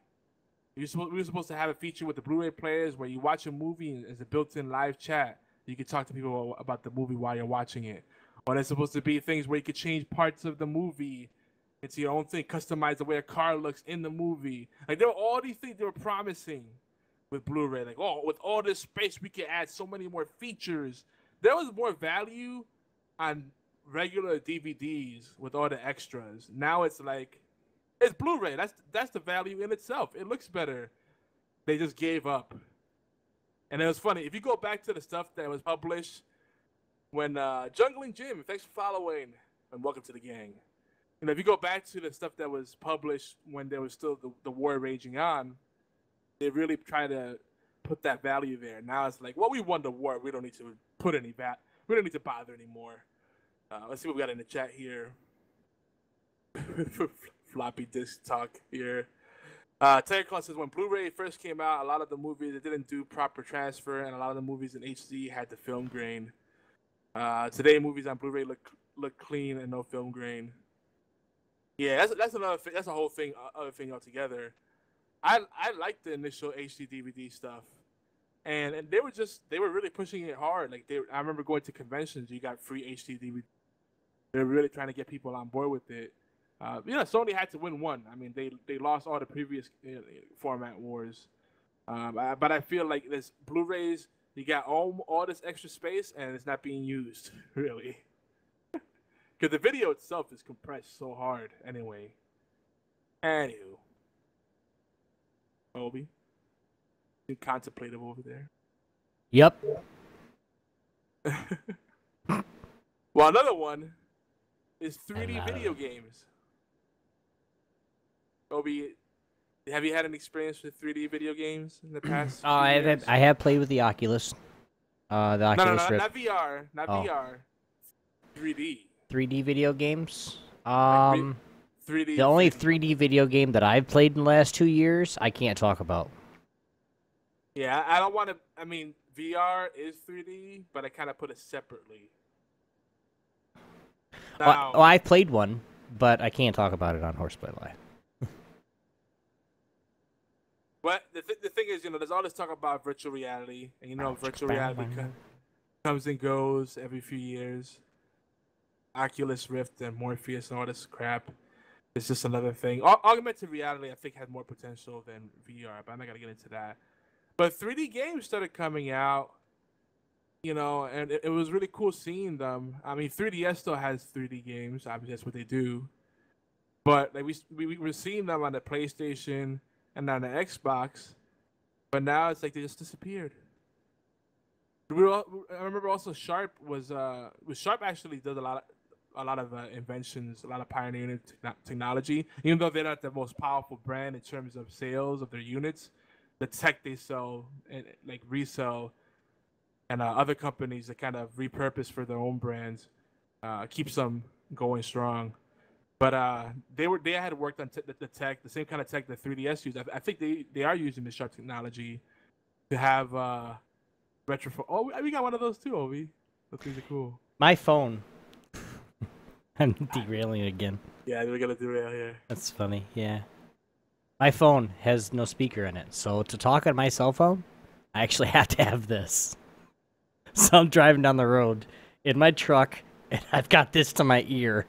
We were supposed to have a feature with the Blu-ray players where you watch a movie as a built-in live chat. You can talk to people about the movie while you're watching it. Or there's supposed to be things where you could change parts of the movie into your own thing, customize the way a car looks in the movie. Like, there were all these things they were promising with Blu-ray. Like, oh, with all this space, we can add so many more features. There was more value on regular DVDs with all the extras. Now it's like, it's Blu-ray. That's the value in itself. It looks better. They just gave up. And it was funny. If you go back to the stuff that was published when Jungling Jim, thanks for following and welcome to the gang. You know, if you go back to the stuff that was published when there was still the war raging on, they really try to put that value there. Now it's like, well, we won the war. We don't need to put any we don't need to bother anymore. Let's see what we got in the chat here. Floppy disk talk here. Terry Claus says, when Blu-ray first came out, a lot of the movies, it didn't do proper transfer, and a lot of the movies in HD had the film grain. Today, movies on Blu-ray look clean and no film grain. Yeah, that's another thing. That's a whole thing, other thing altogether. I like the initial HD DVD stuff, and they were really pushing it hard. Like I remember going to conventions, you got free HD DVD. They're really trying to get people on board with it. Sony had to win one. I mean, they lost all the previous format wars, but I feel like this Blu-rays, you got all this extra space and it's not being used really, because the video itself is compressed so hard anyway. Anywho, Obi, you contemplative over there. Yep. Well, another one is 3D video games. Obi, have you had an experience with 3D video games in the past? I have played with the Oculus. The Oculus Rift. Not VR, not VR. 3D. 3D video games. 3D. The only 3D video game that I've played in the last 2 years, I can't talk about. Yeah, I don't want to. I mean, VR is 3D, but I kind of put it separately. Now, Well, I played one, but I can't talk about it on HorsePLAY Live. But the thing is, there's all this talk about virtual reality, and virtual reality comes and goes every few years. Oculus Rift and Morpheus and all this crap. It's just another thing. Augmented reality, I think, had more potential than VR, but I'm not gonna get into that. But 3D games started coming out, and it was really cool seeing them. I mean, 3DS still has 3D games. Obviously, that's what they do. But like we were seeing them on the PlayStation and on the Xbox, but now it's like they just disappeared. I remember also Sharp Sharp actually does a lot of inventions, a lot of pioneering technology. Even though they're not the most powerful brand in terms of sales of their units, the tech they sell and like resell, and other companies that kind of repurpose for their own brands, keeps them going strong. But they had worked on the tech, the same kind of tech that 3DS used. I think they are using the Sharp technology to have retro. Oh, we got one of those too, Obi. Those things are cool. My phone. I'm derailing again. Yeah, we're gonna derail here. That's funny. Yeah. My phone has no speaker in it, so to talk on my cell phone, I actually have to have this. So I'm driving down the road in my truck, and I've got this to my ear.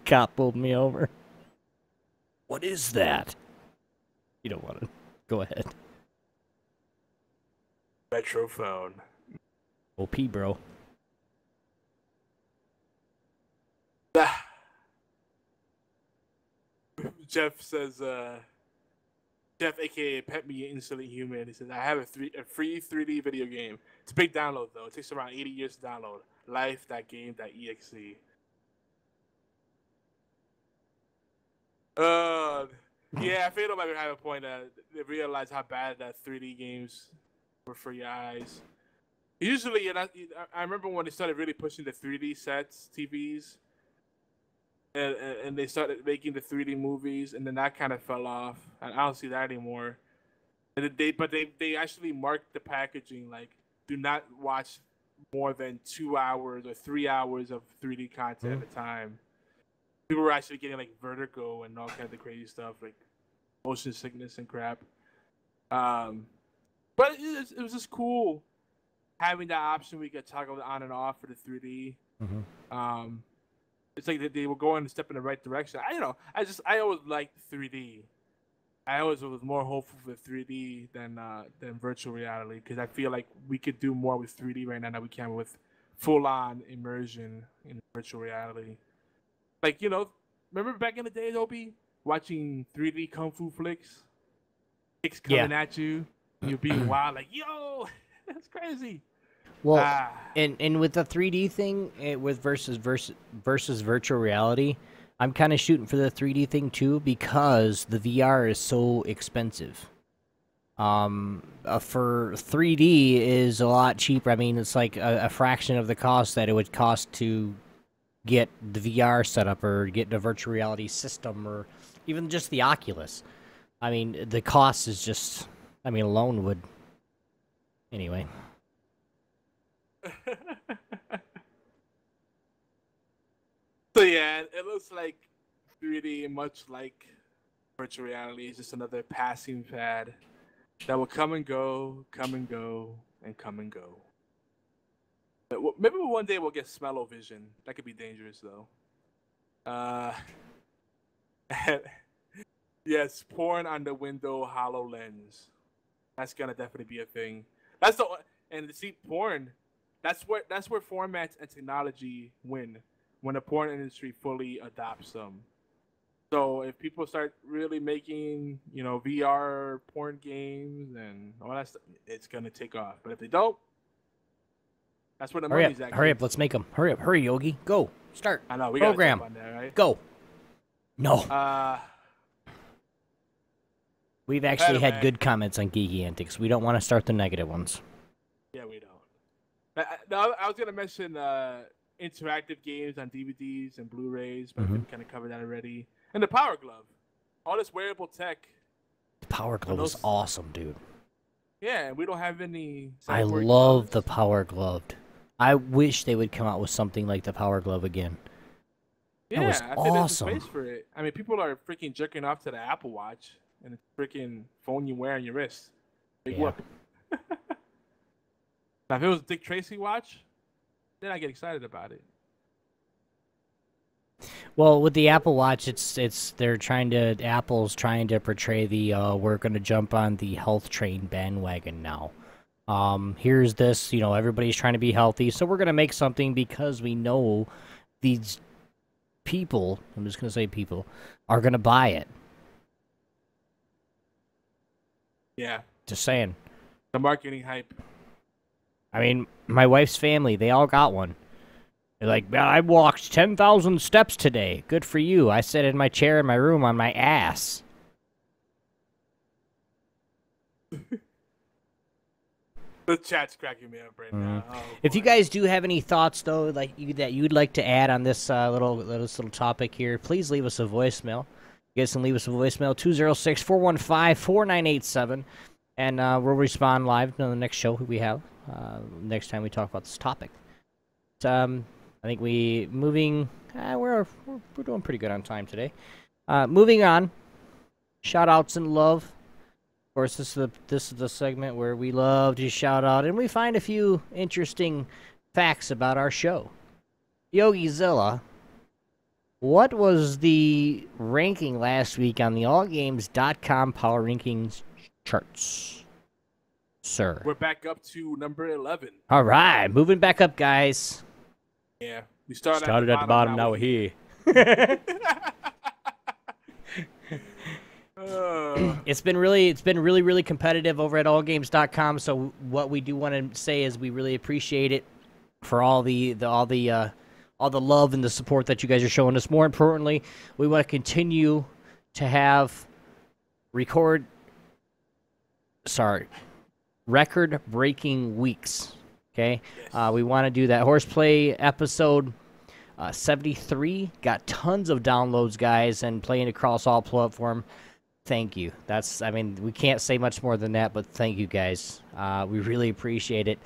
Cop pulled me over. What is that? You don't want to. Go ahead. Metrophone. OP, bro. Jeff says, Jeff, aka Pet Me Instantly Human, he says, I have a free 3D video game. It's a big download, though. It takes around 80 years to download. Life.game.exe. Yeah, Fatal might have a point that they realize how bad that 3D games were for your eyes. Usually, I remember when they started really pushing the 3D sets, TVs, and they started making the 3D movies, and then that kind of fell off. And I don't see that anymore. And they actually marked the packaging like, do not watch more than 2 hours or 3 hours of 3D content at a time. People were actually getting like vertigo and all kinds of crazy stuff, like motion sickness and crap. But it was just cool having that option. We could toggle it on and off for the 3D. It's like they were going a step in the right direction. I always liked 3D. I always was more hopeful for 3D than virtual reality, because I feel like we could do more with 3D right now than we can with full-on immersion in virtual reality. Like, remember back in the days, Obi, watching 3D kung fu flicks? Kicks coming at you. You're being wild, like, yo, that's crazy. Well, and with the 3D thing, with versus virtual reality, I'm kind of shooting for the 3D thing too because the VR is so expensive. For 3D is a lot cheaper. I mean, it's like a fraction of the cost that it would cost to get the VR set up or get the virtual reality system or even just the Oculus. I mean, the cost is just, I mean, alone would, anyway. So yeah, it looks like 3D, much like virtual reality, is just another passing fad that will come and go, come and go, and come and go. But maybe one day we'll get smell-o-vision. That could be dangerous, though. Yes, porn on the window HoloLens. That's gonna definitely be a thing. That's the and see porn. That's where formats and technology win when the porn industry fully adopts them. So if people start really making, VR porn games and all that stuff, it's gonna take off. But if they don't, that's where the money's at. Hurry up, let's make them. Hurry, Yogi. Go. Start. I know, we program. Gotta jump on that, right? Go. No. We've actually had good comments on Geeky Antics. We don't want to start the negative ones. Yeah, we don't. I was gonna mention interactive games on DVDs and Blu-rays, but we kind of covered that already. And the Power Glove, all this wearable tech. The Power Glove is awesome, dude. Yeah, we don't have any. I love the Power Glove. I wish they would come out with something like the Power Glove again. Yeah, that was I think awesome. there's a space for it. I mean, people are freaking jerking off to the Apple Watch and the freaking phone you wear on your wrist. Big whoop. Now, if it was a Dick Tracy watch, then I get excited about it. Well, with the Apple Watch, Apple's trying to portray the we're going to jump on the health train bandwagon now. Here's this, everybody's trying to be healthy, so we're going to make something because we know these people, I'm just going to say people, are going to buy it. Yeah. Just saying. The marketing hype. I mean, my wife's family, they all got one. They're like, I walked 10,000 steps today. Good for you. I sat in my chair in my room on my ass. The chat's cracking me up right now. Oh, if you guys do have any thoughts, though, that you'd like to add on this little topic here, please leave us a voicemail. You guys can leave us a voicemail, 206-415-4987, and we'll respond live to the next show we have, next time we talk about this topic. I think we're doing pretty good on time today. Moving on, shout-outs and love. Of course, this is the segment where we love to shout out, and we find a few interesting facts about our show. Yogi Zilla, what was the ranking last week on the AllGames.com Power Rankings charts, sir? We're back up to number 11. All right, moving back up, guys. Yeah, we started at the bottom. Now we're here. It's been really competitive over at allgames.com. So what we do want to say is we really appreciate it for all the love and the support that you guys are showing us. More importantly, we want to continue to have record-breaking weeks. Okay, yes. We want to do that. HorsePLAY episode 73 got tons of downloads, guys, and playing across all platform. Thank you. We can't say much more than that, but thank you, guys. We really appreciate it,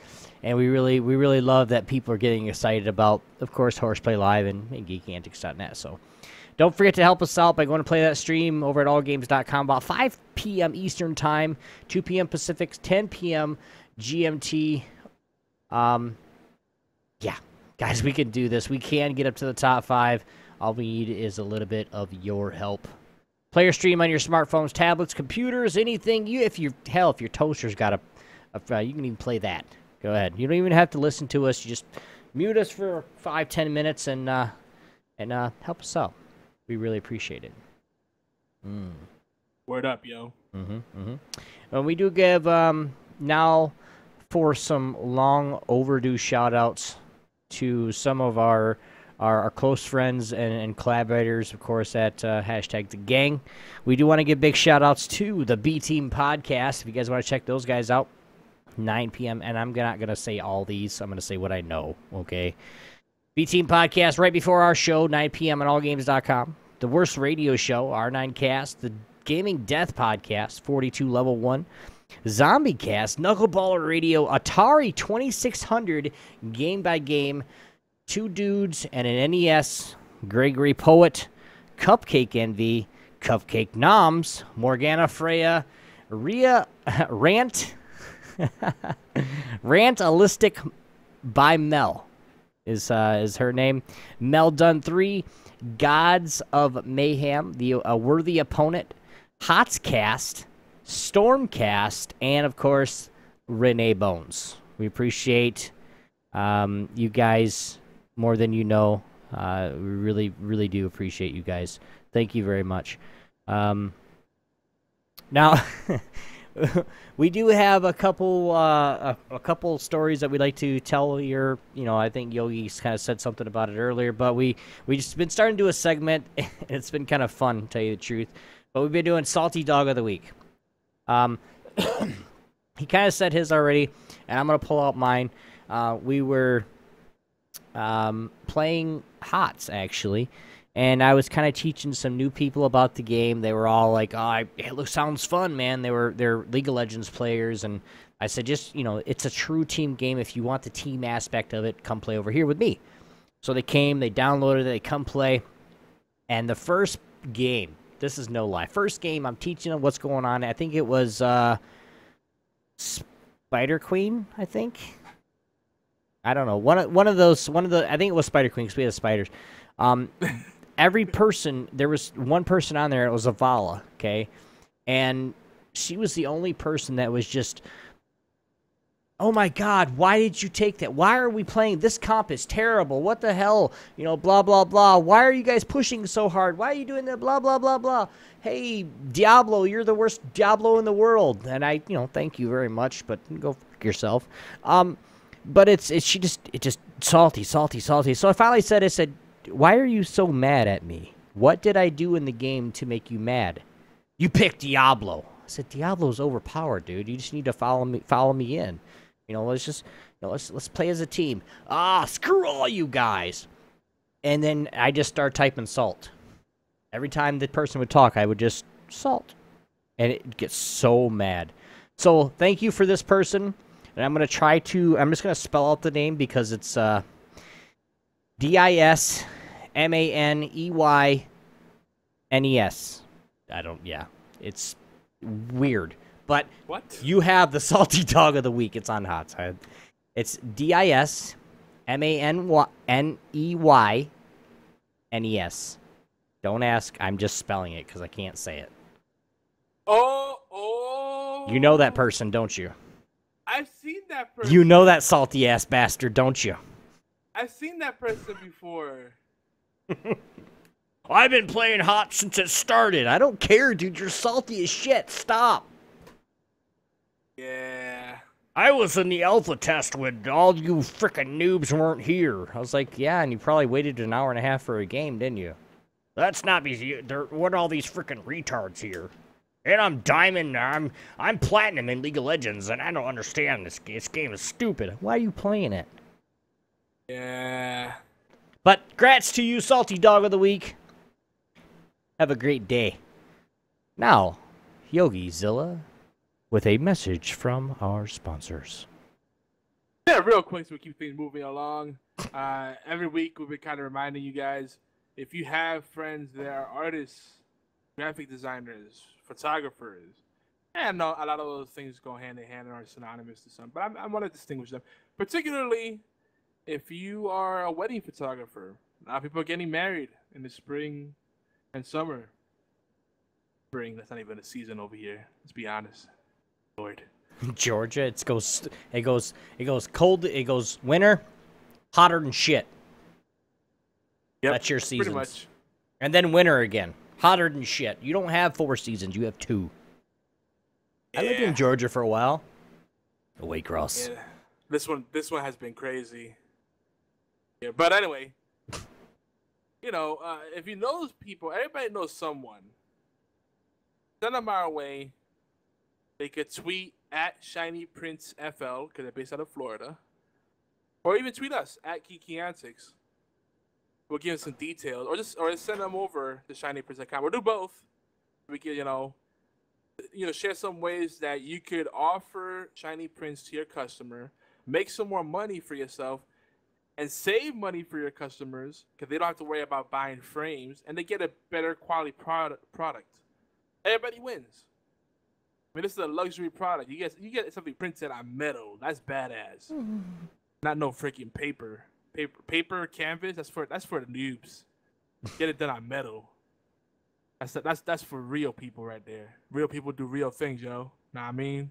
and we really love that people are getting excited about, of course, HorsePLAY Live and geekantics.net. So don't forget to help us out by going to play that stream over at allgames.com about 5 p.m. Eastern Time, 2 p.m. Pacific, 10 p.m. GMT. Yeah, guys, we can do this. We can get up to the top 5. All we need is a little bit of your help. Player stream on your smartphones, tablets, computers, anything. If your toaster's got you can even play that. Go ahead. You don't even have to listen to us. You just mute us for 5-10 minutes and help us out. We really appreciate it. Word up, yo. And we do give now for some long overdue shout outs to some of our close friends and collaborators, of course, at hashtag the gang. We do want to give big shout outs to the B Team podcast. If you guys want to check those guys out, 9 p.m. And I'm not going to say all these. I'm going to say what I know, okay? B Team podcast right before our show, 9 p.m. on allgames.com. The Worst Radio Show, R9 Cast. The Gaming Death Podcast, 42 Level 1. Zombie Cast, Knuckleballer Radio, Atari 2600, Game by Game. Two Dudes and an NES, Gregory Poet, Cupcake Envy, Cupcake Noms, Morgana Freya, Rhea Rant, Rantalistic by Mel is her name. Mel Dunn 3, Gods of Mayhem, A Worthy Opponent, Hotscast, Stormcast, and of course Renee Bones. We appreciate you guys more than you know. We really, really do appreciate you guys. Thank you very much. Now, we do have a couple stories that we'd like to tell your. I think Yogi's kind of said something about it earlier, but we just been starting to do a segment. It's been kind of fun, to tell you the truth. But we've been doing Salty Dog of the Week. He kind of said his already, and I'm gonna pull out mine. We were playing HOTS, actually, and I was kind of teaching some new people about the game. They were all like, "Oh, it sounds fun, man." They're League of Legends players, and I said, just, it's a true team game. If you want the team aspect of it, come play over here with me. So they came, they downloaded it, they come play, and the first game, this is no lie, first game, I'm teaching them what's going on. I think it was Spider Queen, I think. I don't know. One of the I think it was Spider Queen because we had spiders. Every person, there was one person on there. It was Avala, okay, and she was the only person that was just, oh my God, why did you take that? Why are we playing? This comp is terrible. What the hell? Blah blah blah. Why are you guys pushing so hard? Why are you doing that? Blah blah blah blah. Hey, Diablo, you're the worst Diablo in the world. And I, thank you very much, but go fuck yourself. But it's just salty. So I finally said, why are you so mad at me? What did I do in the game to make you mad? You picked Diablo. I said, Diablo's overpowered, dude. You just need to follow me in. Let's play as a team. Screw all you guys. And then I just start typing salt. Every time the person would talk, I would just salt. And it gets so mad. So thank you for this person. And I'm just going to spell out the name because it's DISMANEYNES. It's weird. But what? You have the Salty Dog of the Week. It's on HOTS. It's DISMANEYNES. Don't ask. I'm just spelling it because I can't say it. Oh. You know that person, don't you? I've seen that person. You know that salty-ass bastard, don't you? I've seen that person before. I've been playing HOTS since it started. I don't care, dude. You're salty as shit. Stop. Yeah. I was in the alpha test when all you frickin' noobs weren't here. I was like, yeah, and you probably waited an hour and a half for a game, didn't you? That's not because there weren't all these frickin' retards here. And I'm diamond, I'm platinum in League of Legends, and I don't understand this. This game is stupid. Why are you playing it? Yeah. But grats to you, Salty Dog of the Week. Have a great day. Now, Yogi Zilla with a message from our sponsors. Yeah, real quick so we keep things moving along. Every week we've been kind of reminding you guys, if you have friends that are artists, graphic designers, photographers, and a lot of those things go hand in hand and are synonymous to some. But I want to distinguish them, particularly if you are a wedding photographer. A lot of people are getting married in the spring and summer. Spring, that's not even a season over here. Let's be honest. Lord. Georgia, it goes cold. It goes winter, hotter than shit. Yep, that's your season. Pretty much. And then winter again. Hotter than shit. You don't have 4 seasons. You have 2. Yeah. I lived in Georgia for a while. Away cross. Yeah. This one has been crazy. Yeah, but anyway, you know, if you know those people, everybody knows someone. Send them our way. They could tweet at Shiny Prince FL because they're based out of Florida, or even tweet us at Kiki Antics. We'll give them some details, or just send them over to ShinyPrince.com. We'll do both. We can, you know, share some ways that you could offer Shiny Prince to your customer, make some more money for yourself, and save money for your customers because they don't have to worry about buying frames, and they get a better quality product. Everybody wins. I mean, this is a luxury product. You get something printed on metal. That's badass. Not no freaking paper, canvas. That's for the noobs. Get it done on metal. That's for real people right there. Real people do real things, yo. Know what I mean?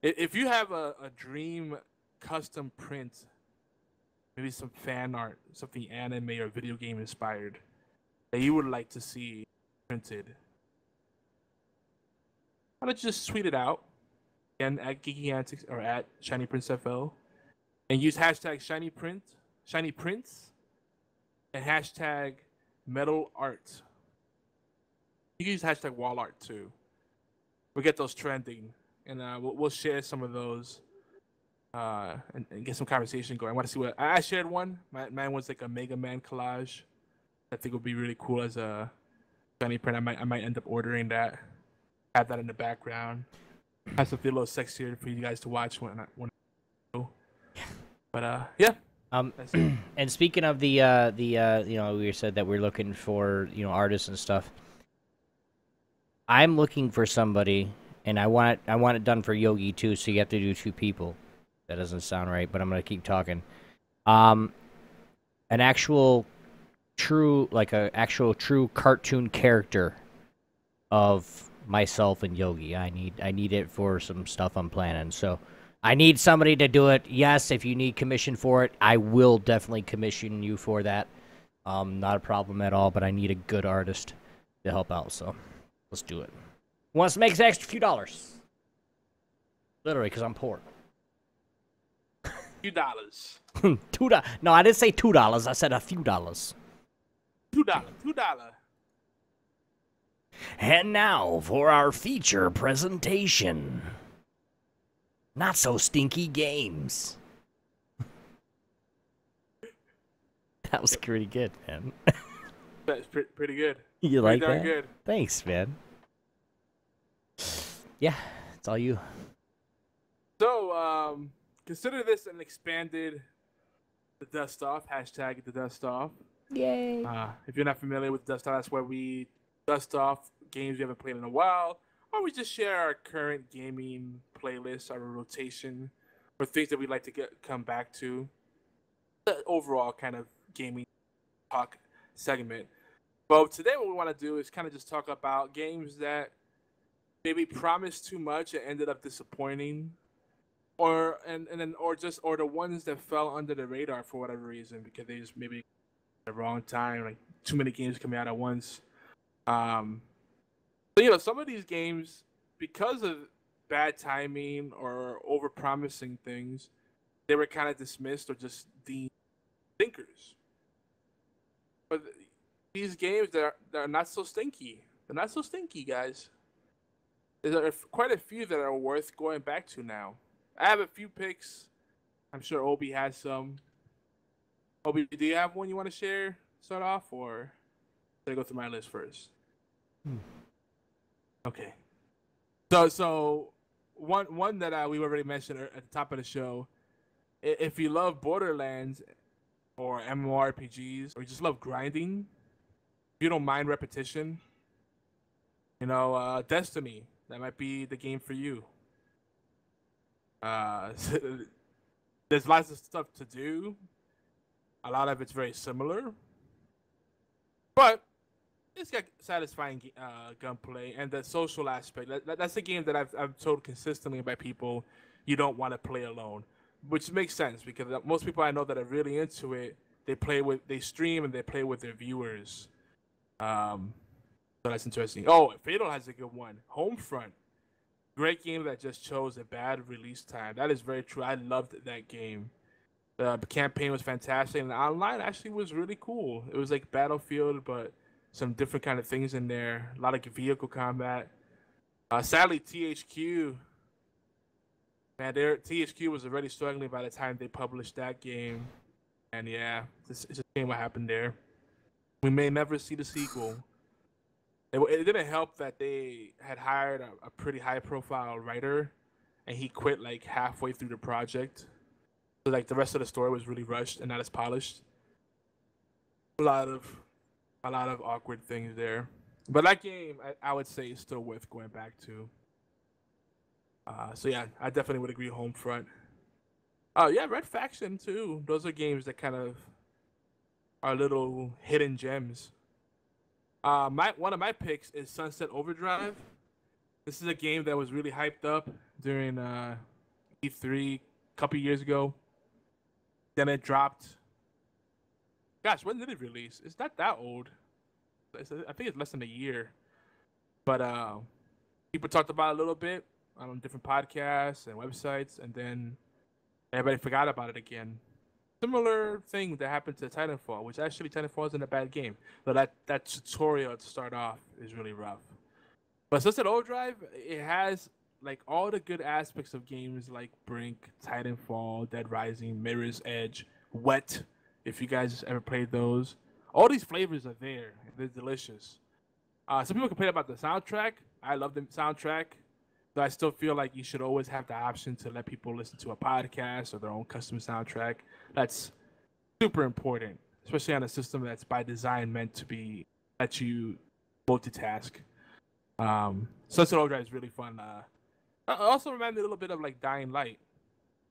If you have a dream custom print, maybe some fan art, something anime or video game inspired that you would like to see printed, why don't you just tweet it out again at Geeky Antics or at Shiny Prince FL and use hashtag Shiny Prince, and hashtag metal art. You can use hashtag wall art too. We'll get those trending, and we'll share some of those and get some conversation going. I want to see what I shared one. Mine was like a Mega Man collage. I think would be really cool as a Shiny print. I might end up ordering that. Have that in the background. Have something a little sexier for you guys to watch when I go. But yeah. And speaking of the we said that we're looking for artists and stuff. I'm looking for somebody, and I want it done for Yogi too. So you have to do 2 people. That doesn't sound right, but I'm gonna keep talking. An actual true cartoon character of myself and Yogi. I need it for some stuff I'm planning. So I need somebody to do it. Yes, if you need commission for it, I will definitely commission you for that. Not a problem at all, but I need a good artist to help out. So let's do it. Who wants to make an extra few dollars? Literally, because I'm poor. Few dollars. $2. No, I didn't say $2. I said a few dollars. $2. And now for our feature presentation. Not so stinky games. That was pretty good, man. That's pretty good. You like that? Good. Thanks, man. Yeah, it's all you. So, consider this an expanded The Dust Off, hashtag The Dust Off. Yay. If you're not familiar with Dust Off, that's where we dust off games we haven't played in a while, or we just share our current gaming playlist, our rotation, or things that we'd like to come back to. The overall kind of gaming talk segment. But today what we want to do is kind of just talk about games that maybe promised too much and ended up disappointing, or the ones that fell under the radar for whatever reason because they just maybe at the wrong time, like too many games coming out at once. So some of these games, because of bad timing or over-promising things, they were kind of dismissed or just deemed stinkers. But these games that are not so stinky, they're not so stinky, guys. There are quite a few that are worth going back to now. I have a few picks. I'm sure Obi has some. Obi, do you have one you want to share? Start off, or should I go through my list first? Okay. So one that we already mentioned at the top of the show. If you love Borderlands or MMORPGs, or you just love grinding, if you don't mind repetition, Destiny, that might be the game for you. There's lots of stuff to do. A lot of it's very similar, but it's got satisfying gunplay and the social aspect. That's a game that I've told consistently by people you don't want to play alone, which makes sense because most people I know that are really into it they stream and they play with their viewers. So that's interesting. Oh, Fatal has a good one. Homefront, great game that just chose a bad release time. That is very true. I loved that game. The campaign was fantastic, and the online actually was really cool. It was like Battlefield, but some different kind of things in there. A lot of vehicle combat. Sadly, THQ, man, THQ was already struggling by the time they published that game. And yeah, it's a shame what happened there. We may never see the sequel. It didn't help that they had hired a pretty high-profile writer, and he quit like halfway through the project. So like the rest of the story was really rushed and not as polished. A lot of awkward things there. But that game, I would say, is still worth going back to. So yeah, I definitely would agree. Homefront. Oh yeah, Red Faction too. Those are games that kind of are little hidden gems. One of my picks is Sunset Overdrive. This is a game that was really hyped up during E3 a couple years ago. Then it dropped. Gosh, when did it release? It's not that old. I think it's less than a year. But people talked about it a little bit on different podcasts and websites, and then everybody forgot about it again. Similar thing that happened to Titanfall, which actually Titanfall isn't a bad game. But that tutorial to start off is really rough. But Sunset Overdrive, it has like all the good aspects of games like Brink, Titanfall, Dead Rising, Mirror's Edge, Wet, if you guys ever played those. All these flavors are there. They're delicious. Some people complain about the soundtrack. I love the soundtrack. But I still feel like you should always have the option to let people listen to a podcast or their own custom soundtrack. That's super important, especially on a system that's by design meant to be let you multitask. Sunset Overdrive is really fun. It also reminded me a little bit of like Dying Light,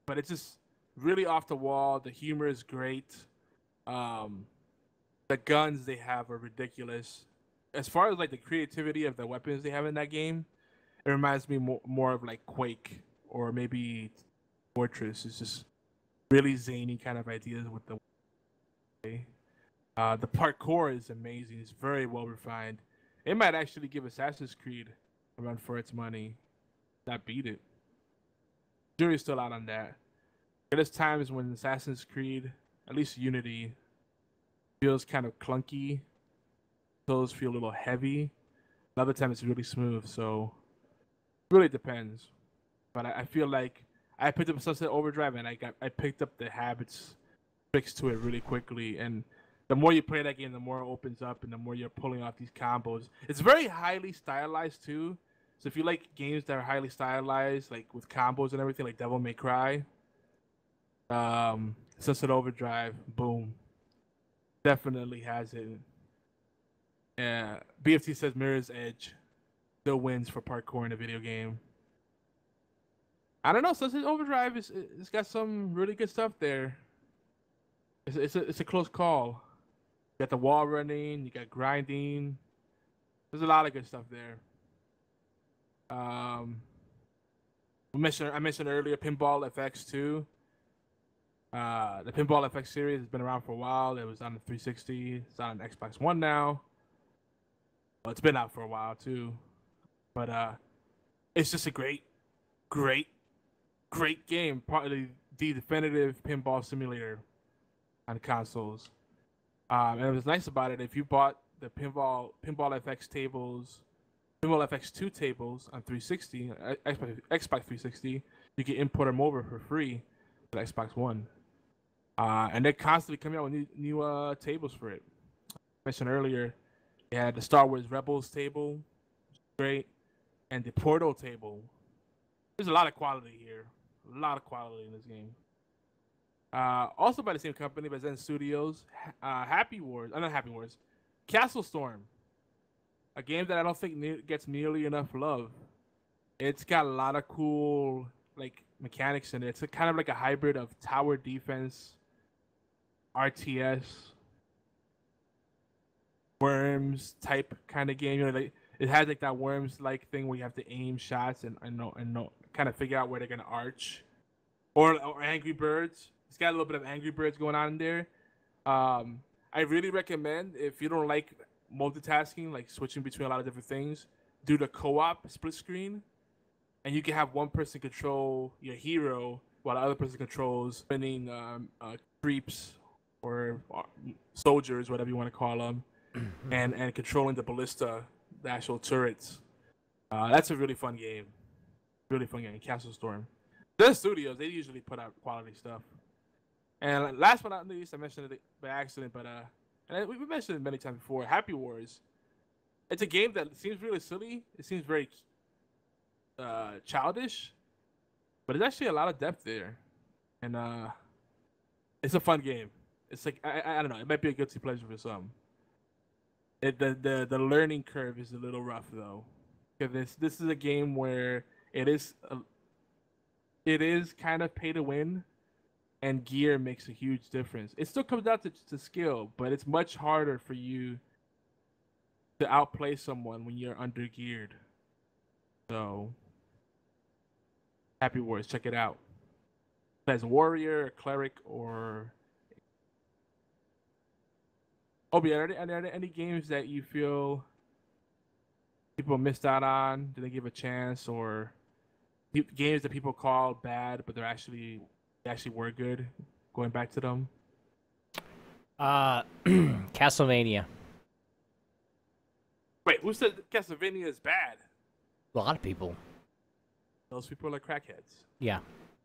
but it's just really off the wall. The humor is great. The guns they have are ridiculous. As far as like the creativity of the weapons they have in that game, it reminds me more of like Quake or maybe Fortress. It's just really zany kind of ideas with the parkour is amazing. It's very well refined. It might actually give Assassin's Creed a run for its money. Not beat it. Jury's still out on that. There's times when Assassin's Creed, at least Unity, feels kind of clunky. Those feel a little heavy. Another time it's really smooth. So it really depends. But I feel like I picked up Sunset Overdrive and I picked up the habits fixed to it really quickly. And the more you play that game, the more it opens up and the more you're pulling off these combos. It's very highly stylized too. So if you like games that are highly stylized, like with combos and everything, like Devil May Cry, Sunset Overdrive, boom, definitely has it. Yeah, BFT says Mirror's Edge still wins for parkour in a video game. I don't know. Sunset Overdrive it's got some really good stuff there. It's a close call. You got the wall running, you got grinding. There's a lot of good stuff there. I mentioned earlier Pinball FX 2. The Pinball FX series has been around for a while. It was on the 360. It's on Xbox One now. Well, it's been out for a while too. But it's just a great game. Probably the definitive pinball simulator on consoles. And it was nice about it. If you bought the Pinball FX tables, Pinball FX 2 tables on 360, Xbox 360, you can import them over for free to the Xbox One. And they're constantly coming out with new tables for it. I mentioned earlier, they had the Star Wars Rebels table, which is great, and the Portal table. There's a lot of quality here. A lot of quality in this game. Also by the same company, by Zen Studios, Castle Storm. A game that I don't think gets nearly enough love. It's got a lot of cool like mechanics in it. It's kind of like a hybrid of tower defense, RTS, Worms type kind of game. You know, like it has like that Worms like thing where you have to aim shots and kind of figure out where they're gonna arch, or Angry Birds. It's got a little bit of Angry Birds going on in there, I really recommend if you don't like multitasking, like switching between a lot of different things, do the co-op split screen, and you can have one person control your hero while the other person controls spinning creeps or soldiers, whatever you want to call them, and controlling the ballista, the actual turrets. That's a really fun game. Really fun game. Castle Storm. The studios, they usually put out quality stuff. And last but not least, I mentioned it by accident, but and we mentioned it many times before. Happy Wars. It's a game that seems really silly. It seems very childish, but there's actually a lot of depth there, and it's a fun game. It's like I don't know. It might be a guilty pleasure for some. The learning curve is a little rough though, because this is a game where it is kind of pay to win, and gear makes a huge difference. It still comes down to skill, but it's much harder for you to outplay someone when you're under geared. So, Happy Wars, check it out. As a warrior, a cleric, or Obi, are there any games that you feel people missed out on, didn't give a chance, or games that people call bad, but they actually were good? Going back to them. Castlevania. Wait, who said Castlevania is bad? A lot of people. Those people are like crackheads. Yeah.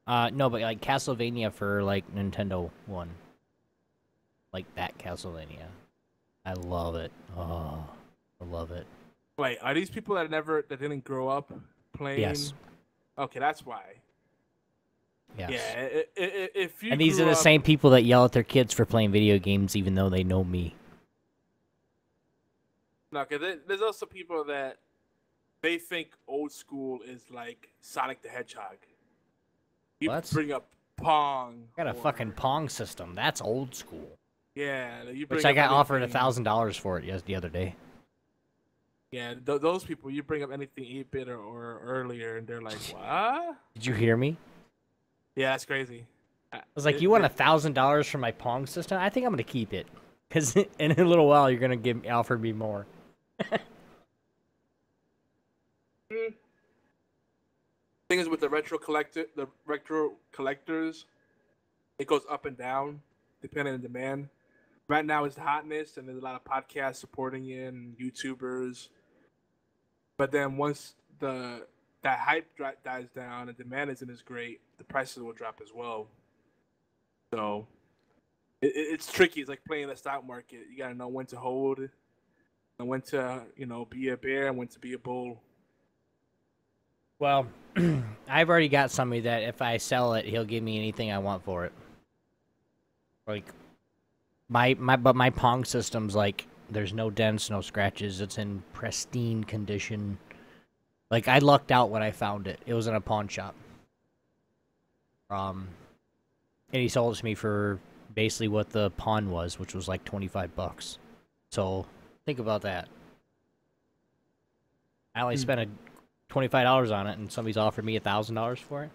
No, but like Castlevania for like Nintendo 1. Like that Castlevania. I love it. Oh, I love it. Wait, are these people that didn't grow up playing? Yes. Okay, that's why. Yes. Yeah, if you and these are the same people that yell at their kids for playing video games, even though they know me. No, because there's also people that they think old school is like Sonic the Hedgehog. You What? bring up Pong. I got a fucking Pong system. That's old school. Yeah, you bring Which I got offered anything... $1,000 for it the other day. Yeah, those people, you bring up anything 8-bit or earlier, and they're like, "What? Did you hear me? Yeah, that's crazy." I was like, "You want $1,000 for my Pong system? I think I'm gonna keep it, because in a little while you're gonna offer me more." Thing is with the retro collectors, it goes up and down depending on demand. Right now it's the hotness, and there's a lot of podcasts supporting it and YouTubers. But then once that hype dies down and demand isn't as great, the prices will drop as well. So it's tricky. It's like playing the stock market. You gotta know when to hold, and when to be a bear and when to be a bull. Well, I've already got somebody that if I sell it, he'll give me anything I want for it. Like my Pong system's like there's no dents, no scratches. It's in pristine condition. Like I lucked out when I found it. It was in a pawn shop. And he sold it to me for basically what the pawn was, which was like $25. So think about that. I only spent $25 on it, and somebody's offered me $1,000 for it.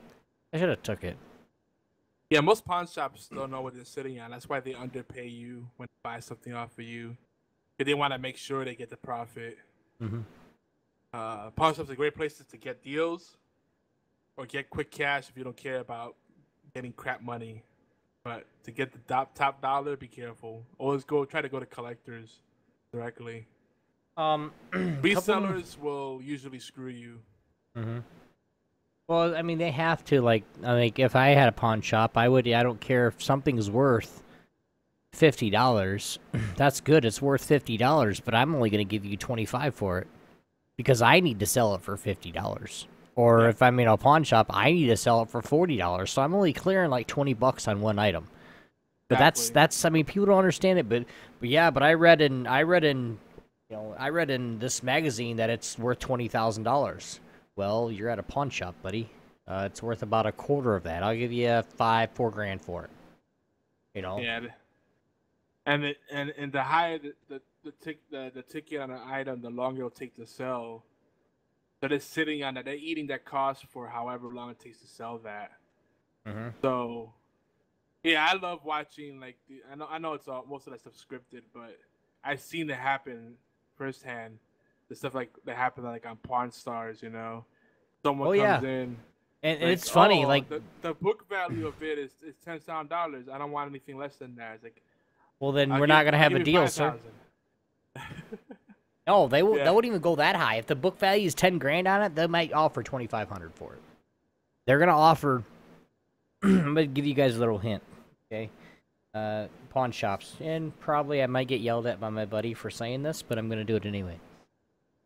I should have took it. Yeah, most pawn shops don't know what they're sitting on. That's why they underpay you when they buy something off of you, because they want to make sure they get the profit. Mm-hmm. Pawn shops are great places to get deals or get quick cash if you don't care about getting crap money. But to get the top dollar, be careful. Always try to go to collectors directly. Resellers will usually screw you. Mm-hmm. Well, I mean, they have to, like if I had a pawn shop, I don't care if something's worth $50. That's good, it's worth $50, but I'm only going to give you $25 for it. Because I need to sell it for $50. Or if I'm in a pawn shop, I need to sell it for $40. So I'm only clearing like $20 on one item. But that's I mean, people don't understand it, but I read in this magazine that it's worth $20,000. Well, you're at a pawn shop, buddy. It's worth about a quarter of that. I'll give you $4,000 for it. Yeah. And the higher the ticket on an item, the longer it'll take to sell. So they're sitting on that. They're eating that cost for however long it takes to sell that. Mm-hmm. So Yeah, I love watching like I know it's all most of that stuff scripted, but I've seen it happen firsthand. The stuff like that happen like on Pawn Stars, you know. Someone Oh comes yeah, in and like, it's funny. oh, Like, the book value of it is $10,000. I don't want anything less than that. It's like well, then we're not gonna I'll have give a you deal, 5,000. sir. No, they will. They Yeah. won't even go that high. If the book value is 10 grand on it, they might offer 2,500 for it. They're gonna offer. I'm gonna give you guys a little hint. Okay, pawn shops, and probably I might get yelled at by my buddy for saying this, but I'm gonna do it anyway.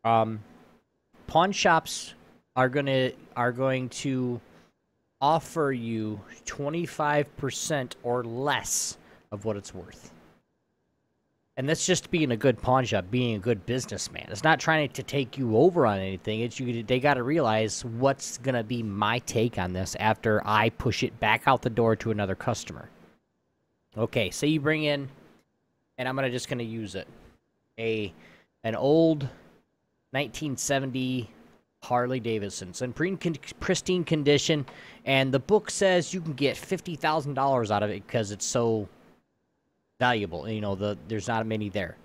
Pawn shops are going to offer you 25% or less of what it's worth. And that's just being a good pawn shop, being a good businessman. It's not trying to take you over on anything. It's they got to realize what's going to be my take on this after I push it back out the door to another customer. Okay, say you bring in, and I'm just going to use it, an old 1970 Harley Davidson. It's in pristine condition, and the book says you can get $50,000 out of it because it's so valuable. You know, there's not many there.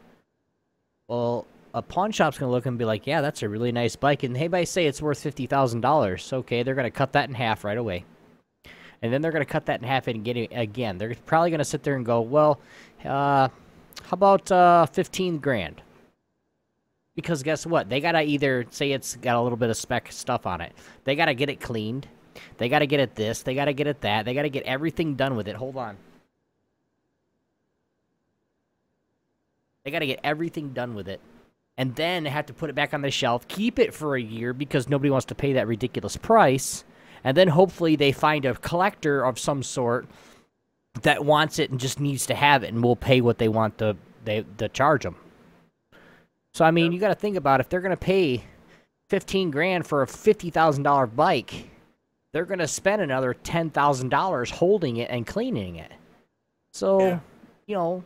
Well, a pawn shop's gonna look and be like, yeah, that's a really nice bike, and they might say it's worth $50,000. Okay, they're gonna cut that in half right away, and then they're gonna cut that in half and get it again. They're probably gonna sit there and go, well, how about 15 grand? Because guess what? They gotta either say it's got a little bit of spec stuff on it. They gotta get it cleaned. They gotta get it this. They gotta get it that. They gotta get everything done with it. Hold on. They gotta get everything done with it. And then they have to put it back on the shelf, keep it for a year because nobody wants to pay that ridiculous price. And then hopefully they find a collector of some sort that wants it and just needs to have it and will pay what they want to charge them. So, I mean, you got to think about if they're going to pay 15 grand for a $50,000 bike, they're going to spend another $10,000 holding it and cleaning it. So, you know,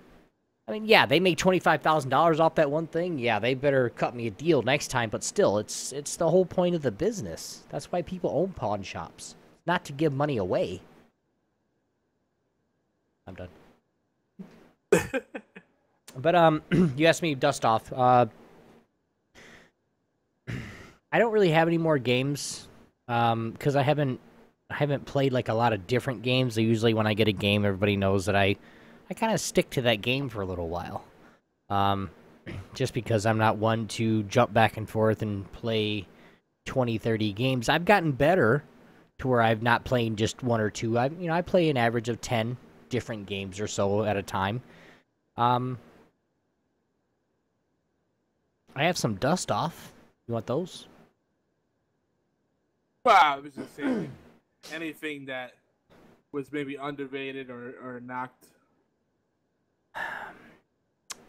I mean, yeah, they make $25,000 off that one thing. Yeah, they better cut me a deal next time. But still, it's the whole point of the business. That's why people own pawn shops, not to give money away. I'm done. But you asked me to dust off. I don't really have any more games because I haven't played like a lot of different games. Usually when I get a game, everybody knows that I kind of stick to that game for a little while. Just because I'm not one to jump back and forth and play 20, 30 games. I've gotten better to where I'm not playing just one or two. I play an average of 10 different games or so at a time. I have some dust off. You want those? Well, I was just saying anything that was maybe underrated or knocked.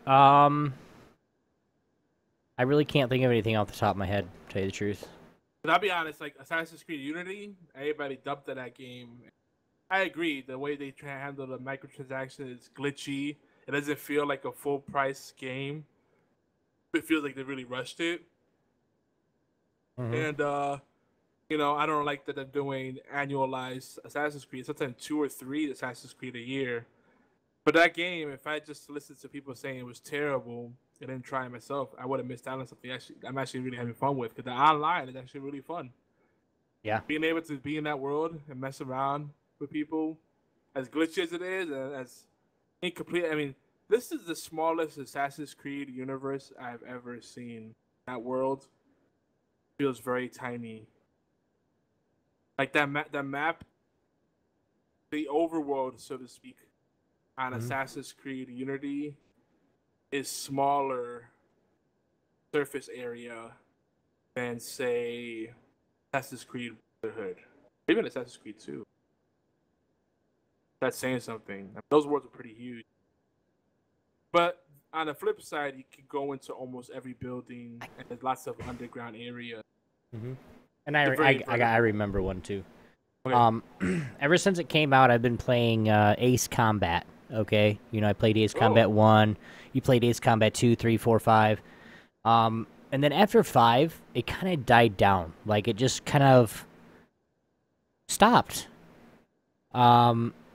I really can't think of anything off the top of my head, to tell you the truth. But I'll be honest, like Assassin's Creed Unity, everybody dumped at that game. I agree. The way they handle the microtransactions is glitchy. It doesn't feel like a full price game. It feels like they really rushed it. Mm-hmm. And I don't like that they're doing annualized Assassin's Creed. Sometimes 2 or 3 Assassin's Creed a year. But that game, if I just listened to people saying it was terrible and didn't try it myself, I would have missed out on something I'm actually really having fun with. Because the online is actually really fun. Yeah. Being able to be in that world and mess around with people, as glitchy as it is, and as incomplete. I mean, this is the smallest Assassin's Creed universe I've ever seen. That world feels very tiny. Like that map, the overworld, so to speak, on Assassin's Creed Unity is smaller surface area than, say, Assassin's Creed Brotherhood. Even Assassin's Creed 2. That's saying something. Those worlds are pretty huge. But on the flip side, you can go into almost every building, and there's lots of underground areas. Mm-hmm. And I remember one too. Okay. Ever since it came out, I've been playing Ace Combat. Okay, I played Ace Combat 1. You played Ace Combat 2, 3, 4, 5. And then after 5, it kind of died down. Like, it just kind of stopped.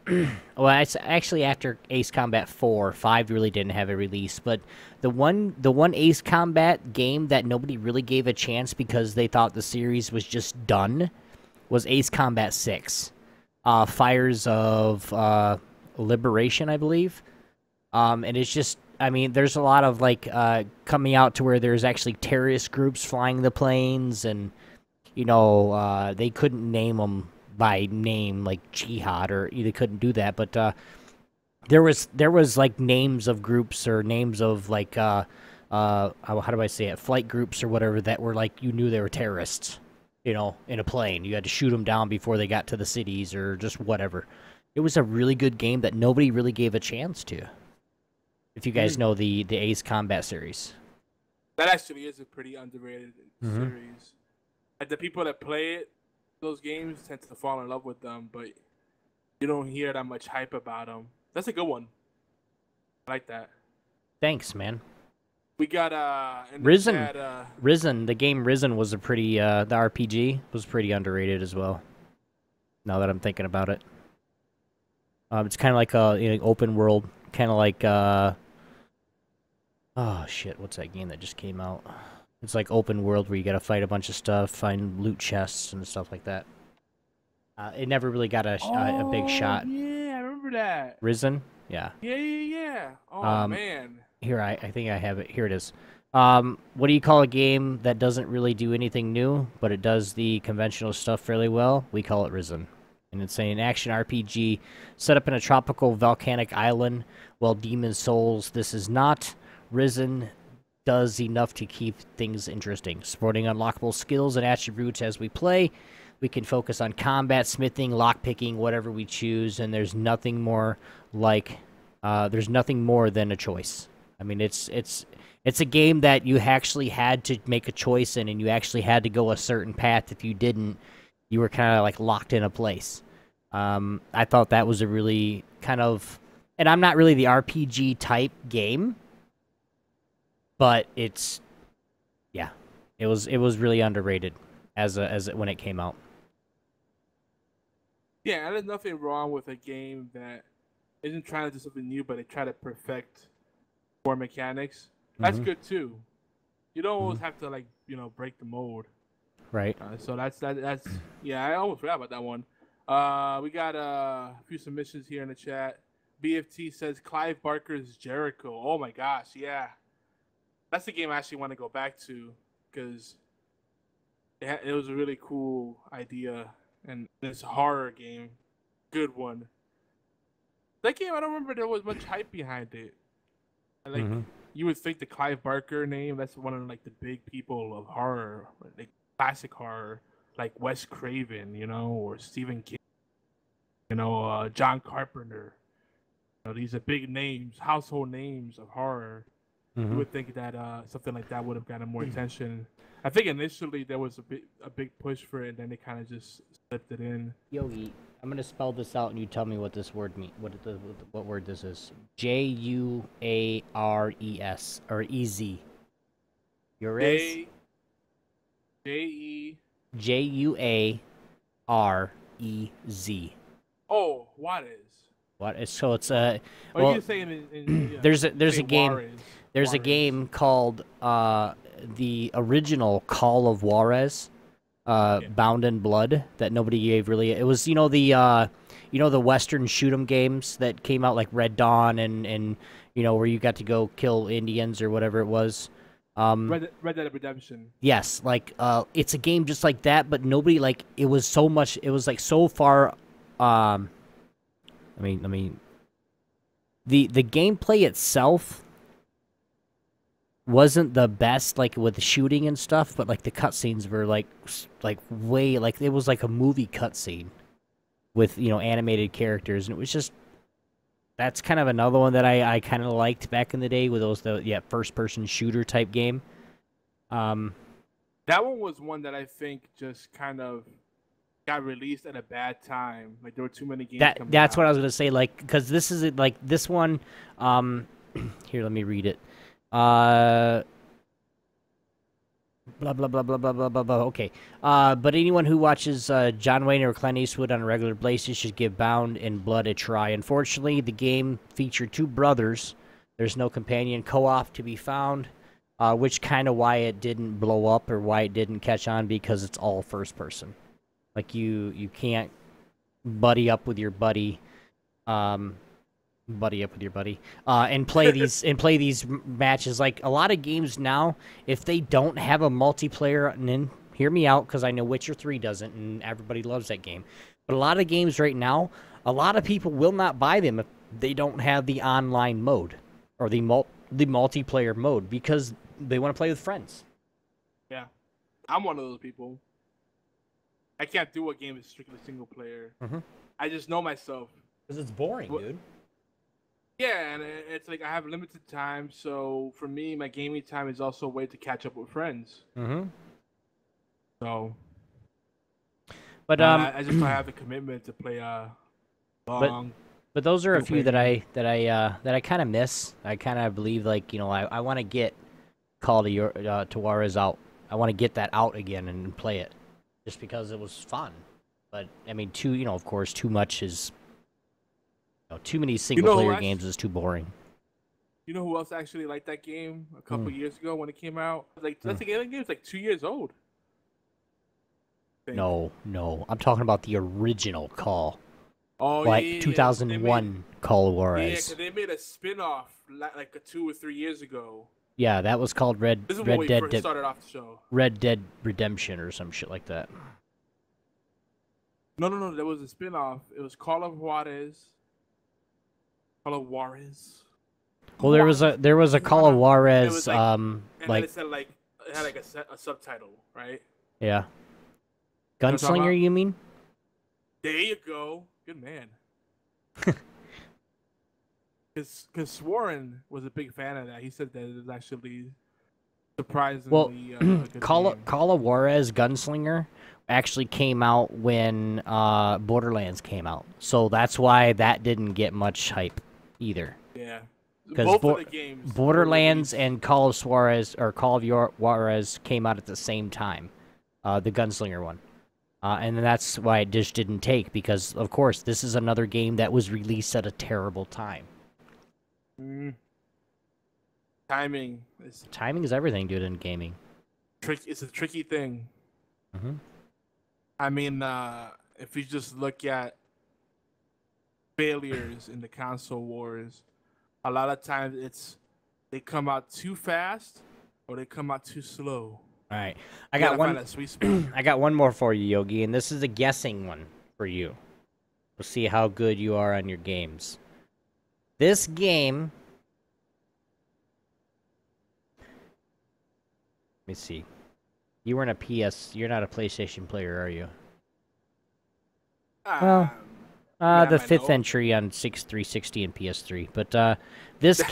well, actually after Ace Combat 4, 5 really didn't have a release, but the one Ace Combat game that nobody really gave a chance because they thought the series was just done was Ace Combat 6. Fires of Liberation, I believe. And it's just, I mean, there's a lot of, like, coming out to where there's actually terrorist groups flying the planes, and, you know, they couldn't name them by name, like Jihad, or they couldn't do that, but there was like names of groups or names of like how do I say it, flight groups or whatever that were like, you knew they were terrorists, you know, in a plane. You had to shoot them down before they got to the cities or just whatever. It was a really good game that nobody really gave a chance to. If you guys know the Ace Combat series, that actually is a pretty underrated series. Like, the people that play it, those games, tend to fall in love with them, but you don't hear that much hype about them. That's a good one. I like that. Thanks, man. We got Risen. Risen. The game Risen was a pretty the RPG was pretty underrated as well. Now that I'm thinking about it, it's kind of like a open world, kind of like oh shit, what's that game that just came out? It's like open world where you gotta fight a bunch of stuff, find loot chests and stuff like that. It never really got a big shot. Yeah, I remember that. Risen? Yeah. Yeah. Oh, man. Here, I think I have it. Here it is. What do you call a game that doesn't really do anything new, but it does the conventional stuff fairly well? We call it Risen. And it's an action RPG set up in a tropical volcanic island. Well, Demon Souls, this is not. Risen does enough to keep things interesting. Sporting unlockable skills and attributes as we play. We can focus on combat, smithing, lockpicking, whatever we choose, and there's nothing more like there's nothing more than a choice. I mean, it's a game that you actually had to make a choice in, and you actually had to go a certain path. If you didn't, you were kind of like locked in a place. I thought that was a really kind of, and I'm not really the RPG type game, but it's, yeah, it was really underrated as when it came out. Yeah, and there's nothing wrong with a game that isn't trying to do something new, but they try to perfect core mechanics. That's good too. You don't always have to, like, break the mold. Right. So that's yeah. I almost forgot about that one. We got a few submissions here in the chat. BFT says Clive Barker's Jericho. Oh my gosh, yeah. That's the game I actually want to go back to because it was a really cool idea, and it's a horror game, good one. That game, I don't remember there was much hype behind it. Like you would think the Clive Barker name, that's one of like the big people of horror, like classic horror, like Wes Craven, or Stephen King, John Carpenter. These are big names, household names of horror. You would think that something like that would have gotten more attention. I think initially there was a big push for it, and then they kind of just slipped it in. Yogi, I'm gonna spell this out, and you tell me what this word means. What word this is? Juares or EZ. Juarez. Juarez. Oh, Juarez. What? So it's well, well, you say in there's a game. Juarez. There's Juarez. a game called the original Call of Juarez, Bound in Blood, that nobody gave really. It was the Western shoot 'em games that came out, like Red Dawn and where you got to go kill Indians or whatever it was. Red Dead Redemption. Yes, like it's a game just like that, but nobody like it was so much. It was like so far. I mean, the gameplay itself wasn't the best, like with the shooting and stuff, but like the cutscenes were like way like it was like a movie cutscene with animated characters, and it was just that's kind of another one that I kind of liked back in the day with those first person shooter type game. That one was one that I think just kind of got released at a bad time. Like there were too many games. That's what I was gonna say. Like because this is like this one. Here, let me read it. Blah blah blah blah blah blah blah blah. Okay. But anyone who watches John Wayne or Clint Eastwood on a regular basis should give Bound in Blood a try. Unfortunately, the game featured two brothers. There's no companion co-op to be found, which kind of why it didn't blow up or why it didn't catch on, because it's all first person. Like you can't buddy up with your buddy. And play these matches. Like a lot of games now, if they don't have a multiplayer, and then hear me out, because I know Witcher 3 doesn't, and everybody loves that game. But a lot of games right now, a lot of people will not buy them if they don't have the online mode or the multiplayer mode, because they want to play with friends. Yeah, I'm one of those people. I can't do a game that's strictly single player. I just know myself. Because it's boring, dude. Yeah, and it's like I have limited time, so for me, my gaming time is also a way to catch up with friends. So, but I just don't have the commitment to play long. But those are a few that I kind of miss. I kind of believe, like, you know, I want to get Call to Juarez out. I want to get that out again and play it, just because it was fun. But I mean, of course, too much is. Too many single-player games is too boring. You know who else actually liked that game a couple years ago when it came out? Like, that game's like 2 years old. No. I'm talking about the original Call. Oh, like 2001 Call of Juarez. Yeah, because they made a spin-off like 2 or 3 years ago. Yeah, that was called Red Dead. Started off the show. Red Dead Redemption or some shit like that. No. There was a spin-off. It was Call of Juarez. Call of Juarez. Well, there was a Call of Juarez. And then it said it had like a subtitle, right? Yeah. Gunslinger, you mean? There you go. Good man. Because Warren was a big fan of that. He said that it was actually surprisingly Call of Juarez Gunslinger actually came out when Borderlands came out, so that's why that didn't get much hype either. Yeah, because both of the games, Borderlands and Call of Juarez came out at the same time, the Gunslinger one, and that's why it just didn't take, because of course this is another game that was released at a terrible time. Timing is everything, dude, in gaming. It's a tricky thing. I mean, if you just look at failures in the console wars, a lot of times they come out too fast or they come out too slow. All right, I got one. I got one more for you, Yogi, and this is a guessing one for you. We'll see how good you are on your games. This game. Let me see. You weren't a PS. You're not a PlayStation player, are you? Well, the fifth entry on 360 and PS3. But this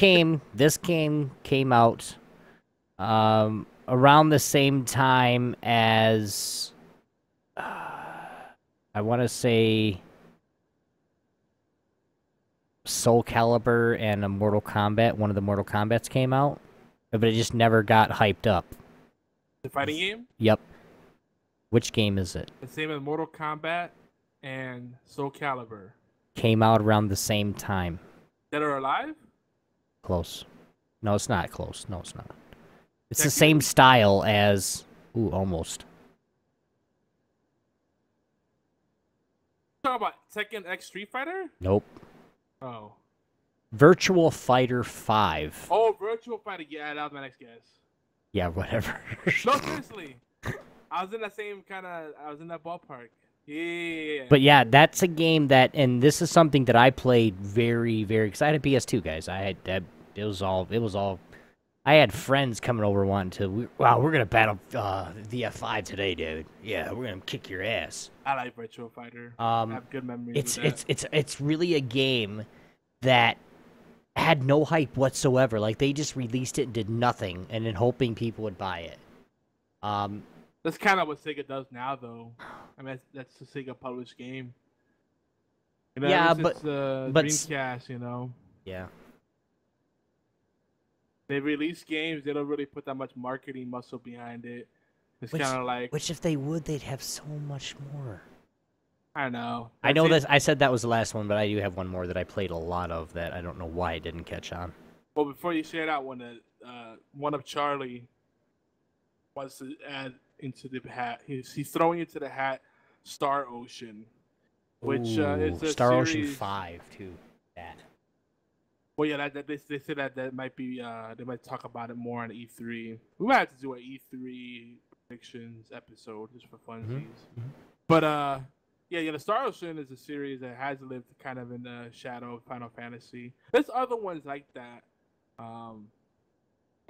game came out around the same time as I want to say Soul Calibur and a Mortal Kombat. One of the Mortal Kombats came out, but it just never got hyped up. The fighting game? Yep. Which game is it? The same as Mortal Kombat and Soul Calibur. Came out around the same time. Dead or Alive? Close. No, it's not close. No, it's not. It's the same style as... Ooh, almost. Talking about Tekken X Street Fighter? Nope. Oh. Virtual Fighter 5. Oh, Virtual Fighter. Yeah, that was my next guess. Yeah, whatever. No, seriously. I was in that same kind of... I was in that ballpark. Yeah. But yeah, that's a game that... And this is something that I played very, very... Because I had a PS2, guys. It was all... I had friends coming over wanting to... Wow, we're going to battle the F5 today, dude. Yeah, we're going to kick your ass. I like Virtual Fighter. I have good memories with that. It's really a game that had no hype whatsoever. Like, they just released it and did nothing, and then hoping people would buy it. That's kind of what Sega does now, though. I mean, that's the Sega published game. You know, yeah, but Dreamcast, you know. Yeah. They release games, they don't really put that much marketing muscle behind it. It's kind of like, which if they would, they'd have so much more. I know. I know that I said that was the last one, but I do have one more that I played a lot of that I don't know why it didn't catch on. Well, before you share that one, one of Charlie wants to add into the hat. He's throwing into the hat Star Ocean, which is a Star series... Ocean 5 too. That. Well, yeah, they said that might be they might talk about it more on E3. We might have to do an E3 predictions episode just for funsies. But yeah, the Star Ocean is a series that has lived kind of in the shadow of Final Fantasy. There's other ones like that. I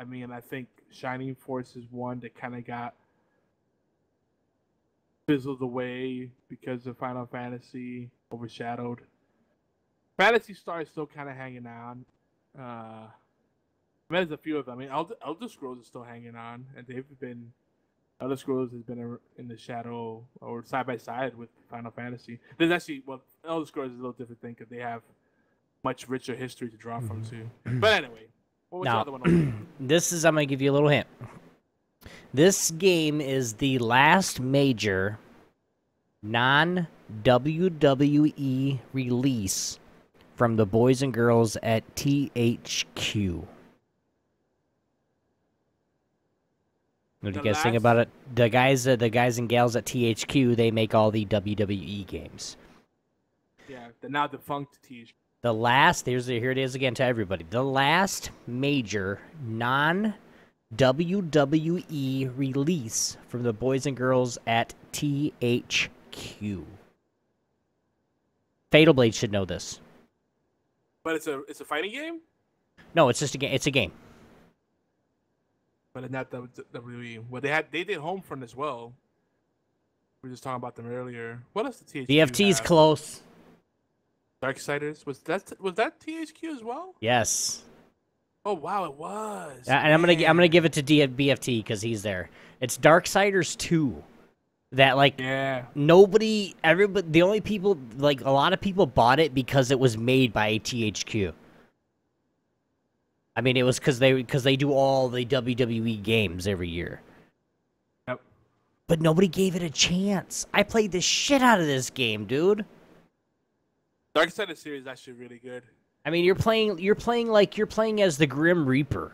mean, I think Shining Force is one that kind of got fizzled away because of Final Fantasy, overshadowed. Phantasy Star is still kind of hanging on. There's a few of them. I mean, Elder Scrolls is still hanging on, and Elder Scrolls has been in the shadow or side by side with Final Fantasy. There's actually, Elder Scrolls is a little different thing because they have much richer history to draw from too. But anyway, what was the other one? I'm gonna give you a little hint. This game is the last major non-WWE release from the boys and girls at THQ. What do you guys think about it? The guys and gals at THQ, they make all the WWE games. Yeah, the now defunct THQ. The last, here it is again to everybody. The last major non-WWE release from the boys and girls at THQ. Fatal Blade should know this. But it's a fighting game? No, it's just a game. It's a game. But it's not WWE. Well, they did Homefront as well. We were just talking about them earlier. What else did THQ BFT's have? close. Darksiders was that THQ as well? Yes. Oh wow, it was. And I'm gonna give it to BFT because he's there. It's Darksiders 2. That nobody, everybody, the only people, a lot of people bought it because it was made by THQ. I mean, it was because they do all the WWE games every year. Yep. But nobody gave it a chance. I played the shit out of this game, dude. Darksiders series is actually really good. I mean, you're playing as the Grim Reaper.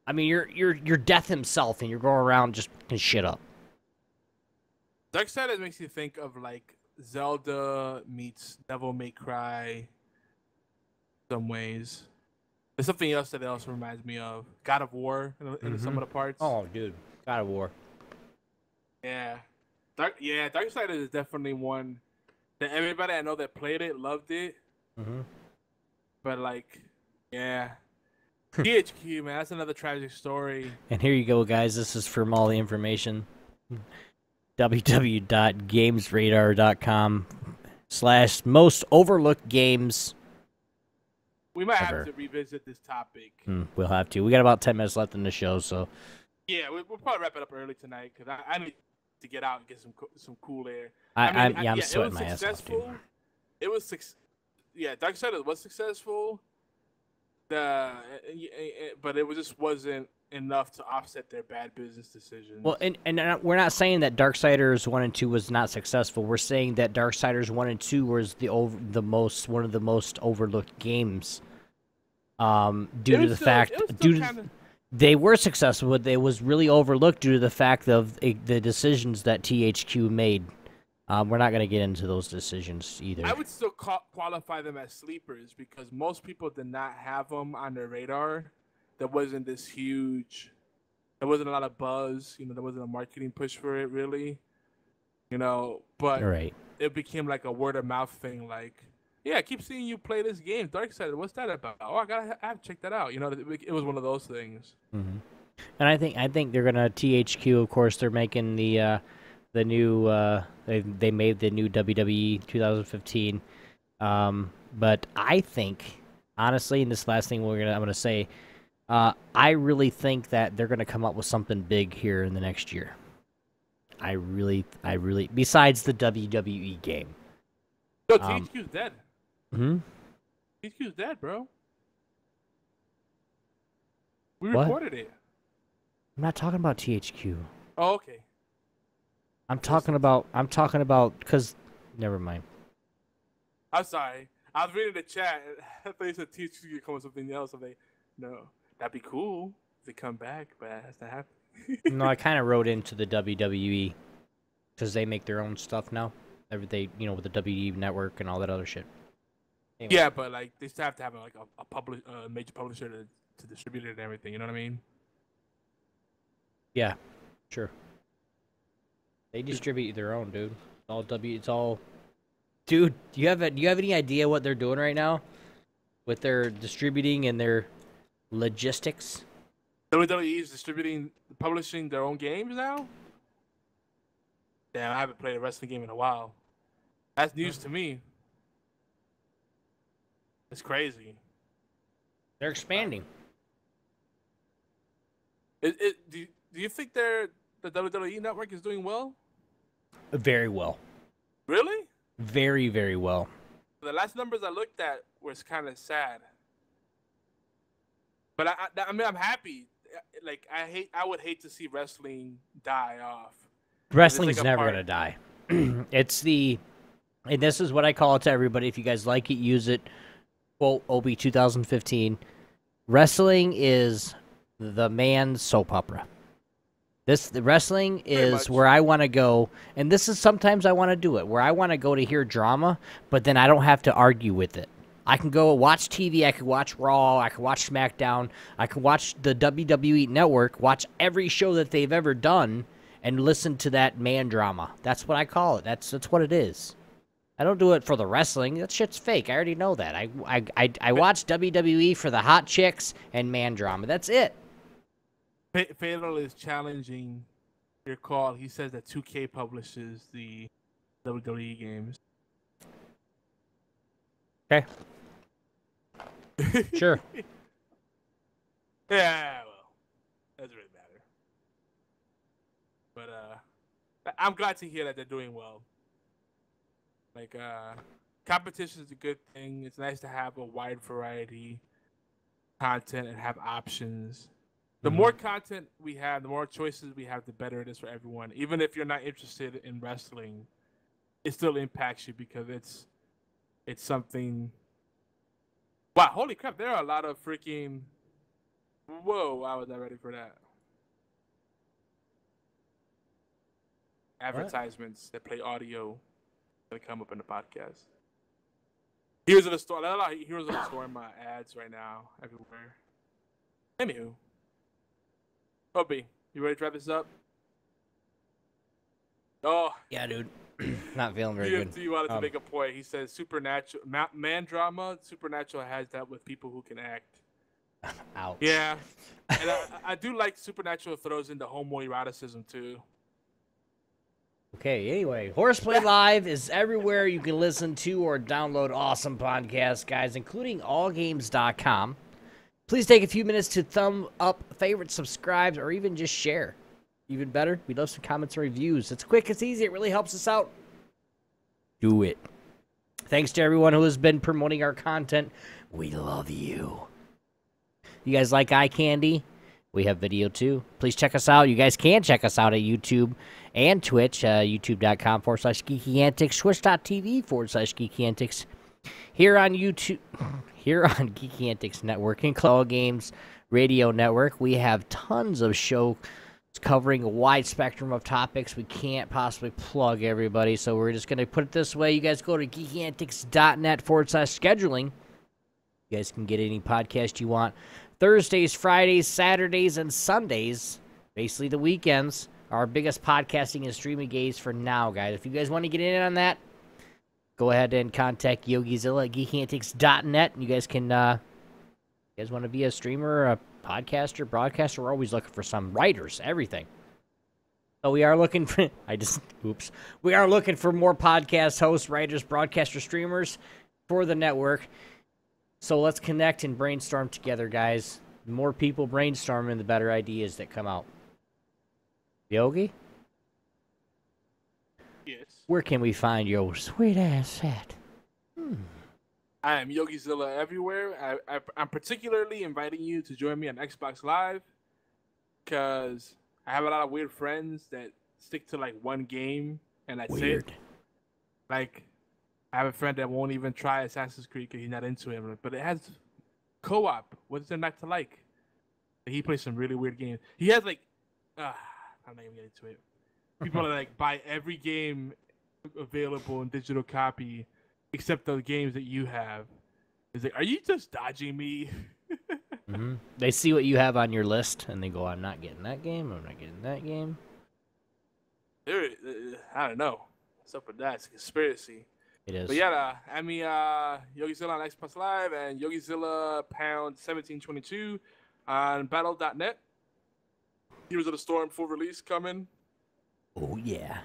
I mean, you're Death himself, and you're going around just picking shit up. Darksiders makes you think of Zelda meets Devil May Cry. Some ways. There's something else that it also reminds me of. God of War in some of the parts. Oh, dude, God of War. Yeah, Darksiders is definitely one that everybody I know that played it loved it. But yeah, THQ, man, that's another tragic story. And here you go, guys. This is from all the information. www.gamesradar.com/most overlooked games. We might have to revisit this topic. We'll have to. We got about 10 minutes left in the show, so. Yeah, we'll probably wrap it up early tonight because I need to get out and get some cool air. I'm sweating my ass off, dude. It was Darksiders was successful. But it just wasn't enough to offset their bad business decisions. Well, and we're not saying that Darksiders 1 and 2 was not successful. We're saying that Darksiders 1 and 2 was one of the most overlooked games. They were successful, but it was really overlooked due to the fact of the decisions that THQ made. We're not going to get into those decisions either. I would still qualify them as sleepers because most people did not have them on their radar. There wasn't this huge. There wasn't a lot of buzz. There wasn't a marketing push for it really. But it became like a word of mouth thing. Yeah, I keep seeing you play this game, Darksiders. What's that about? Oh, I have to check that out. It was one of those things. And I think they're gonna THQ. Of course, they're making the new. They made the new WWE 2015. But I think honestly, and this last thing I'm gonna say. I really think that they're going to come up with something big here in the next year. I really, besides the WWE game. No, THQ's dead. THQ's dead, bro. We reported it. I'm not talking about THQ. Oh, okay. I'm talking about because never mind. I'm sorry. I was reading the chat. I thought you said teach you come with something else. No, that'd be cool if they come back, but that has to happen. No, I kind of wrote into the WWE because they make their own stuff now. With the WWE network and all that other shit. Anyway. Yeah, but like they still have to have like a major publisher to distribute it and everything. You know what I mean? Yeah, sure. They distribute their own, dude. It's all. Dude, do you have any idea what they're doing right now with their distributing and their logistics? WWE is publishing their own games now. Damn, I haven't played a wrestling game in a while. That's news to me. It's crazy. They're expanding. Do you think the WWE network is doing well? Very well. Really? Very, very well. The last numbers I looked at was kind of sad. But I mean, I'm happy. Like I would hate to see wrestling die off. Wrestling's like never gonna die. And this is what I call it to everybody. If you guys like it, use it. Quote OB 2015. Wrestling is the man's soap opera. The wrestling is where I want to go, and this is sometimes I want to do it, where I want to go to hear drama, but then I don't have to argue with it. I can go watch TV, I can watch Raw, I can watch SmackDown, I can watch the WWE Network, watch every show that they've ever done, and listen to that man drama. That's what I call it. That's what it is. I don't do it for the wrestling. That shit's fake. I already know that. I watch WWE for the hot chicks and man drama. That's it. Fatal is challenging your call. He says that 2K publishes the WWE games. Okay. Sure. Yeah, well, doesn't really matter. But I'm glad to hear that they're doing well. Like, competition is a good thing. It's nice to have a wide variety of content and have options. The more content we have, the more choices we have, the better it is for everyone. Even if you're not interested in wrestling, it still impacts you because it's something. Wow, holy crap! There are a lot of freaking. Whoa! I was not ready for that. Advertisements that play audio gonna come up in the podcast. Heroes of the Storm. A lot of Heroes of the Storm ads right now everywhere. Anywho. Obi, you ready to wrap this up? Oh. Yeah, dude. Not feeling very good. You wanted to make a point. He says supernatural man drama. Supernatural has that with people who can act. Ouch. Yeah. And I do like Supernatural throws into homoeroticism too. Okay, anyway, HorsePLAY Live is everywhere you can listen to or download awesome podcasts, guys, including allgames.com. Please take a few minutes to thumb up, favorite, subscribe, or even just share. Even better, we'd love some comments and reviews. It's quick, it's easy, it really helps us out. Do it. Thanks to everyone who has been promoting our content. We love you. You guys like eye candy? We have video too. Please check us out. You guys can check us out at YouTube and Twitch, youtube.com/geekyantics, twitch.tv/geekyantics. Here on YouTube, here on Geeky Antics Network and Claw Games Radio Network, we have tons of shows covering a wide spectrum of topics. We can't possibly plug everybody, so we're just going to put it this way. You guys go to geekyantics.net/scheduling. You guys can get any podcast you want. Thursdays, Fridays, Saturdays, and Sundays, basically the weekends, are our biggest podcasting and streaming days for now, guys. If you guys want to get in on that, go ahead and contact YogiZilla at geekyantics.net. You guys can, you guys want to be a streamer, a podcaster, broadcaster? We're always looking for some writers, everything. So we are looking for, we are looking for more podcast hosts, writers, broadcaster, streamers for the network. So let's connect and brainstorm together, guys. The more people brainstorming, the better ideas that come out. Yogi? Yes. Where can we find your sweet ass at? I am YogiZilla everywhere. I'm particularly inviting you to join me on Xbox Live because I have a lot of weird friends that stick to like one game and that's Weird. it. Like, I have a friend that won't even try Assassin's Creed because he's not into it, but it has co-op. What's there not to like? He plays some really weird games. He has like, I'm not even getting into it. People are like buy every game available in digital copy except the games that you have. It's like, are you just dodging me? They see what you have on your list and they go, I'm not getting that game. I'm not getting that game. I don't know. What's up with that? It's a conspiracy. It is. But yeah, Yogizilla on Xbox Live and Yogizilla pound 1722 on battle.net. Heroes of the Storm full release coming. Oh, yeah.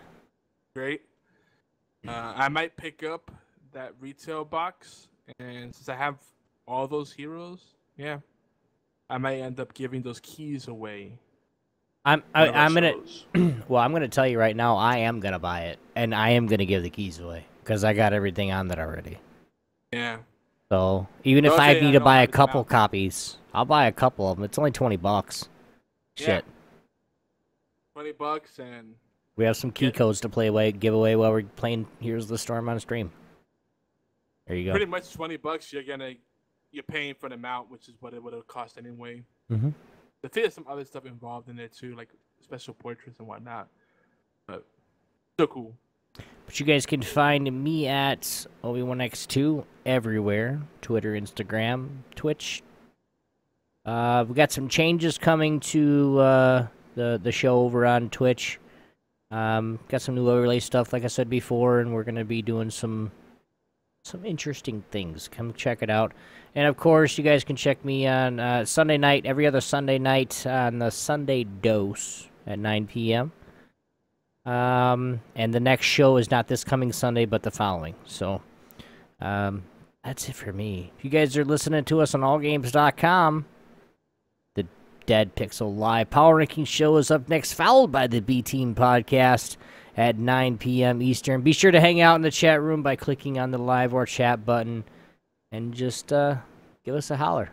Great. I might pick up that retail box, and since I have all those heroes, yeah, I might end up giving those keys away. I'm gonna well, I'm gonna tell you right now, I am gonna buy it, and I am gonna give the keys away because I got everything on that already. Yeah. So even if I need to buy a couple copies, I'll buy a couple of them. It's only $20. Yeah. Shit. $20 and we have some key codes to give away while we're playing Heroes of the Storm on stream. There you go. Pretty much $20. You're paying for the mount, which is what it would have cost anyway. Mm-hmm. I think there's some other stuff involved in there too, like special portraits and whatnot. But still cool. But you guys can find me at Obi1X2 everywhere. Twitter, Instagram, Twitch. We got some changes coming to the show over on Twitch. Got some new overlay stuff, like I said before, and we're going to be doing some interesting things. Come check it out. And, of course, you guys can check me on Sunday night, every other Sunday night on the Sunday Dose at 9 p.m. And the next show is not this coming Sunday, but the following. So, that's it for me. If you guys are listening to us on allgames.com, the Dead Pixel Live Power Ranking Show is up next, followed by the B-Team Podcast at 9 p.m. Eastern. Be sure to hang out in the chat room by clicking on the live or chat button and just give us a holler.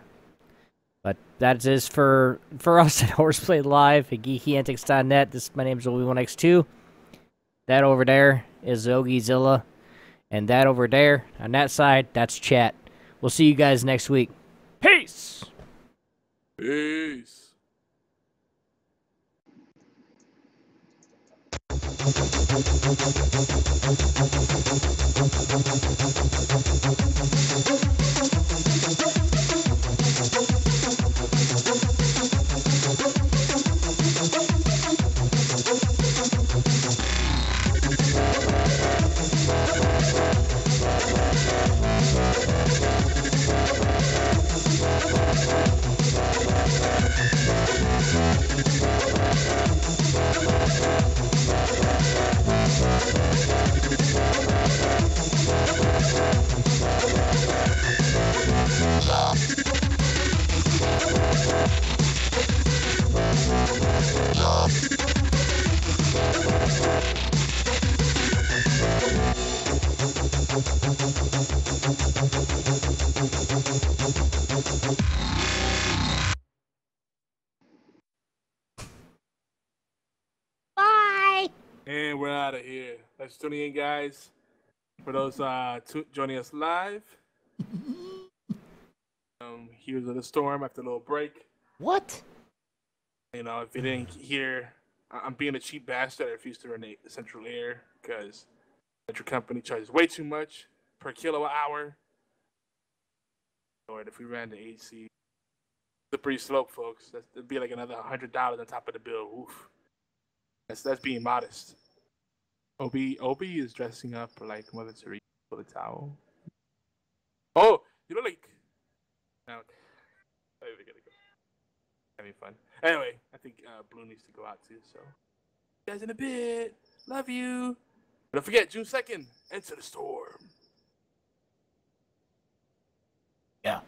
But that is for us at HorsePLAY Live at GeekyAntics.net. My name is Obi1X2. That over there is Ogizilla. And that over there, on that side, that's chat. We'll see you guys next week. Peace! Peace. Bye! And we're out of here. Thanks for tuning in, guys. For those joining us live, Heroes of the Storm after a little break. What? You know, if you didn't hear, I'm being a cheap bastard. I refuse to run the central air because your company charges way too much per kilowatt hour. Or if we ran the AC, slippery slope, folks. That'd be like another $100 on top of the bill. Oof. That's being modest. Obi is dressing up like Mother Teresa with a towel. Oh, you look like. No, we gotta go. Having fun. Anyway, I think Blue needs to go out too. So, guys, in a bit. Love you. But don't forget, June 2nd, Enter the Storm. Yeah.